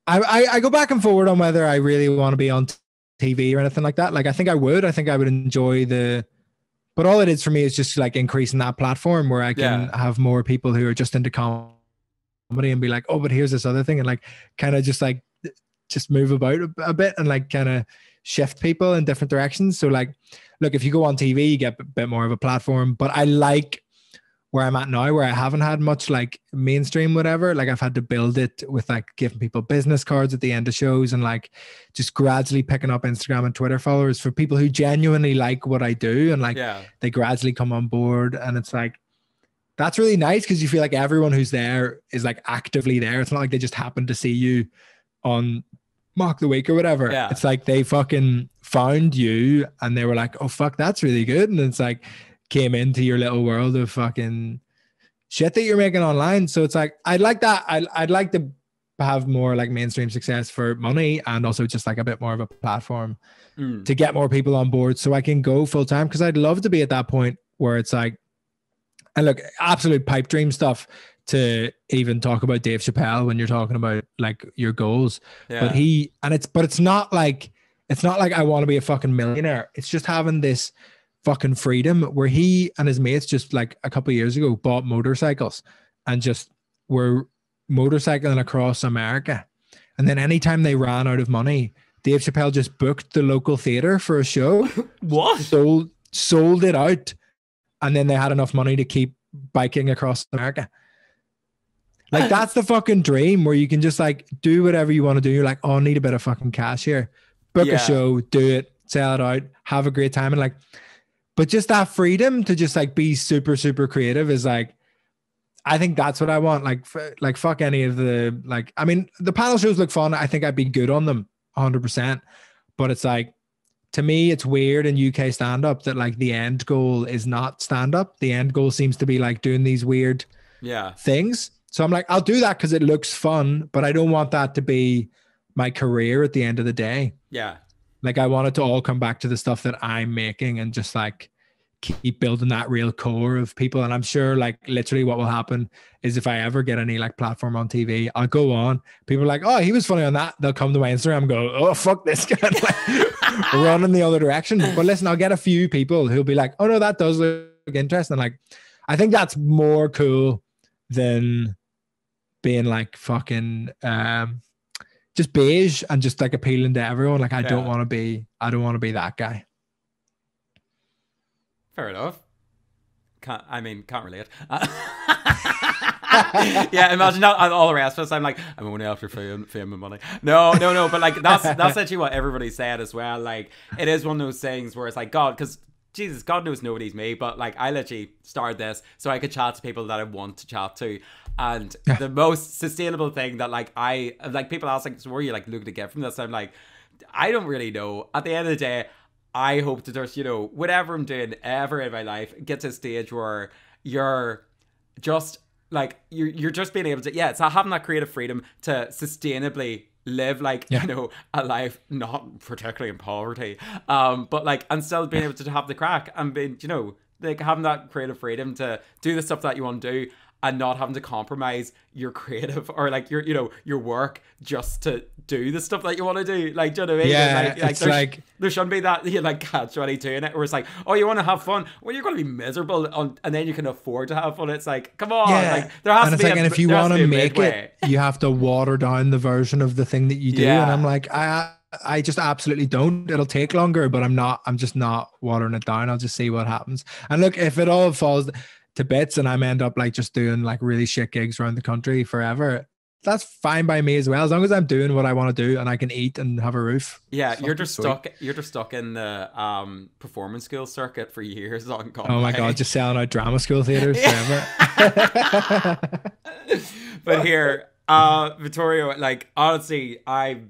I go back and forward on whether I really want to be on TV or anything like that. Like I think I would enjoy but all it is for me is just like increasing that platform where I can have more people who are just into comedy and be like, oh, but here's this other thing, and like kind of just move about a bit and like kind of shift people in different directions. So like look, if you go on TV, you get a bit more of a platform. But I like where I'm at now, where I haven't had much like mainstream, whatever. Like I've had to build it with like giving people business cards at the end of shows and like just gradually picking up Instagram and Twitter followers for people who genuinely like what I do. And like they gradually come on board. And it's like, that's really nice because you feel like everyone who's there is like actively there. It's not like they just happen to see you on Mock the Week or whatever. Yeah. It's like they fucking found you and they were like, oh fuck, that's really good. And it's like came into your little world of fucking shit that you're making online. So it's like, I'd like that. I'd like to have more like mainstream success for money and also just like a bit more of a platform to get more people on board so I can go full time. Cause I'd love to be at that point where it's like, and look, absolute pipe dream stuff to even talk about Dave Chappelle when you're talking about like your goals. But it's not like I want to be a fucking millionaire. It's just having this fucking freedom where he and his mates just like a couple of years ago bought motorcycles and just were motorcycling across America. And then anytime they ran out of money, Dave Chappelle just booked the local theater for a show. What? Sold it out. And then they had enough money to keep biking across America. Like that's the fucking dream where you can just like do whatever you want to do. You're like, oh, I need a bit of fucking cash here. Book a show, do it, sell it out, have a great time. And like, but just that freedom to just like be super, super creative is like, I think that's what I want. Like fuck any of the, like, I mean, the panel shows look fun. I think I'd be good on them 100%. But it's like, to me, it's weird in UK stand-up that like the end goal is not stand-up. The end goal seems to be like doing these weird things. So I'm like, I'll do that because it looks fun, but I don't want that to be my career at the end of the day. Yeah. Like I want it to all come back to the stuff that I'm making and just like keep building that real core of people. And I'm sure like literally what will happen is if I ever get any like platform on TV, I'll go on. People are like, oh, he was funny on that. They'll come to my Instagram and go, oh, fuck this guy. Like, run in the other direction. But listen, I'll get a few people who'll be like, oh no, that does look interesting. Like, I think that's more cool than being like fucking just beige and just like appealing to everyone. Like I don't want to be that guy. Fair enough. Can't relate. Yeah, imagine all the rest of us. I'm like, I'm only after fame and money. No, but like that's actually what everybody said as well. Like it is one of those things where it's like God, because Jesus, God knows nobody's me, but like I literally started this so I could chat to people that I want to chat to. And the most sustainable thing that like I like people ask like, so where are you like looking to get from this? I'm like, I don't really know. At the end of the day, I hope to just, whatever I'm doing ever in my life, get to a stage where you're just like, you're just being able to, it's having that creative freedom to sustainably live like, a life, not particularly in poverty, but like, and still being able to have the crack and being, like having that creative freedom to do the stuff that you want to do and not having to compromise your creative or like your work just to do the stuff that you want to do. Like, do you know what I mean? Yeah, it's like there shouldn't be that like catch-22 in it where it's like, oh, you want to have fun? Well, you're going to be miserable and then you can afford to have fun. It's like, come on, like there has to be. And if you want to make it, you have to water down the version of the thing that you do. And I'm like, I just absolutely don't. It'll take longer, but I'm just not watering it down. I'll just see what happens. And look, if it all falls to bits and I'm end up like just doing like really shit gigs around the country forever, that's fine by me as well, as long as I'm doing what I want to do and I can eat and have a roof. You're just stuck in the performance school circuit for years on comedy. Oh my God, just selling out drama school theaters forever. But here, Vittorio, like honestly, I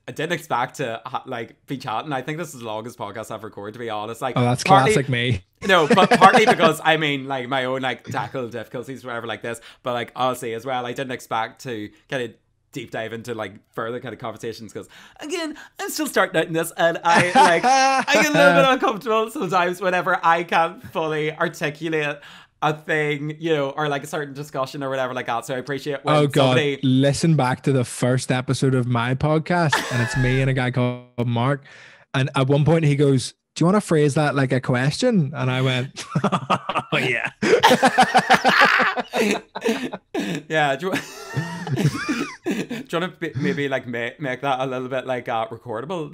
didn't expect to like be chatting. I think this is the longest podcast I've recorded, to be honest. Like, oh, that's classic me. But partly because I mean, like my own like technical difficulties, whatever, like this. But like honestly, as well, I didn't expect to kind of deep dive into like further kind of conversations because again, I'm still starting out in this, and I get a little bit uncomfortable sometimes whenever I can't fully articulate a thing, or like a certain discussion or whatever like that. So I appreciate when somebody... listen back to the first episode of my podcast and it's me and a guy called Mark, and at one point he goes, do you want to phrase that like a question? And I went, oh yeah. Yeah. Do you want to maybe like make that a little bit like recordable?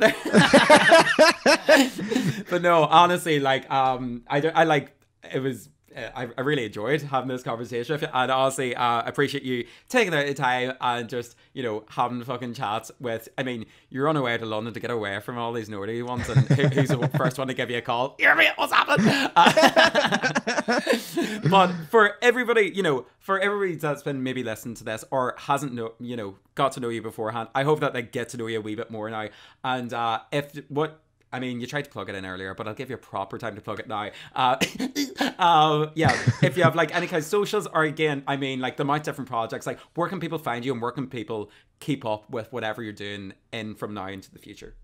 But no, honestly, like I like it was. I really enjoyed having this conversation with you, and honestly, I appreciate you taking out the time and just, you know, having fucking chats with. I mean, you're on your way to London to get away from all these naughty ones, and who's the first one to give you a call? Hear me, what's happening? But for everybody, you know, for everybody that's been maybe listening to this or hasn't got to know you beforehand, I hope that they get to know you a wee bit more now. And I mean, you tried to plug it in earlier, but I'll give you a proper time to plug it now. Yeah, if you have like any kind of socials, or again, I mean, like the amount of different projects, like where can people find you and where can people keep up with whatever you're doing from now into the future?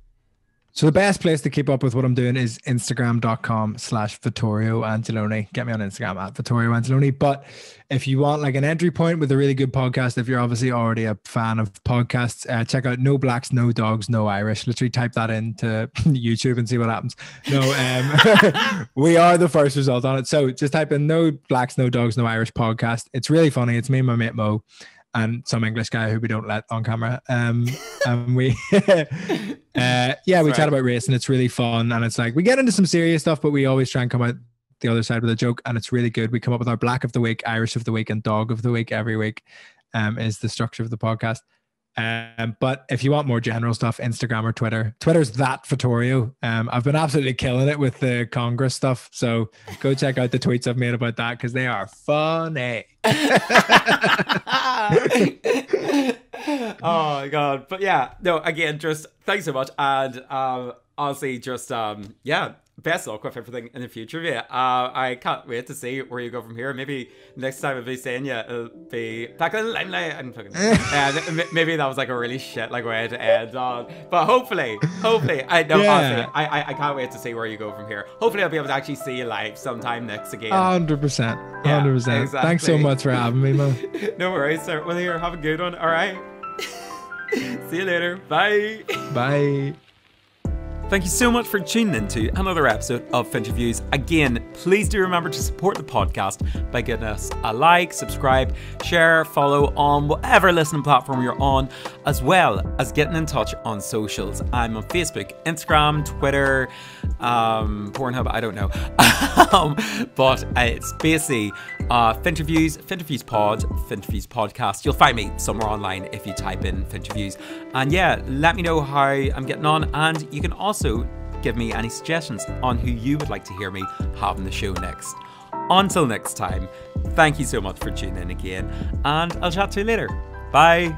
So the best place to keep up with what I'm doing is Instagram.com/Vittorio Angelone. Get me on Instagram at Vittorio Angelone. But if you want like an entry point with a really good podcast, if you're obviously already a fan of podcasts, check out No Blacks, No Dogs, No Irish. Literally type that into YouTube and see what happens. No, we are the first result on it. So just type in No Blacks, No Dogs, No Irish podcast. It's really funny. It's me and my mate Mo and some English guy who we don't let on camera. And we we chat about race, and it's really fun. And it's like, we get into some serious stuff, but we always try and come out the other side with a joke, and it's really good. We come up with our Black of the Week, Irish of the Week, and Dog of the Week every week, is the structure of the podcast. But if you want more general stuff, Instagram or Twitter. Twitter's that Vittorio. I've been absolutely killing it with the Congress stuff. So go check out the tweets I've made about that, because they are funny. Oh my God. But yeah, no, again, just thanks so much. And honestly, just best of luck with everything in the future. Yeah, I can't wait to see where you go from here. Maybe next time I'll be saying you, it'll be back in the limelight. And maybe that was like a really shit like way to end on. But hopefully, I know. Yeah. Honestly, I can't wait to see where you go from here. Hopefully, I'll be able to actually see you live sometime next again. 100%. 100%. Exactly. Thanks so much for having me, man. No worries, sir. Well, here, have a good one. All right. See you later. Bye. Bye. Thank you so much for tuning into another episode of Finnterviews. Again, please do remember to support the podcast by giving us a like, subscribe, share, follow on whatever listening platform you're on, as well as getting in touch on socials. I'm on Facebook, Instagram, Twitter, Pornhub, I don't know. But it's basically Finnterviews, Finnterviews Pod, Finnterviews Podcast. You'll find me somewhere online if you type in Finnterviews. And yeah, let me know how I'm getting on, and you can also give me any suggestions on who you would like to hear me have on the show next. Until next time, thank you so much for tuning in again, and I'll chat to you later. Bye.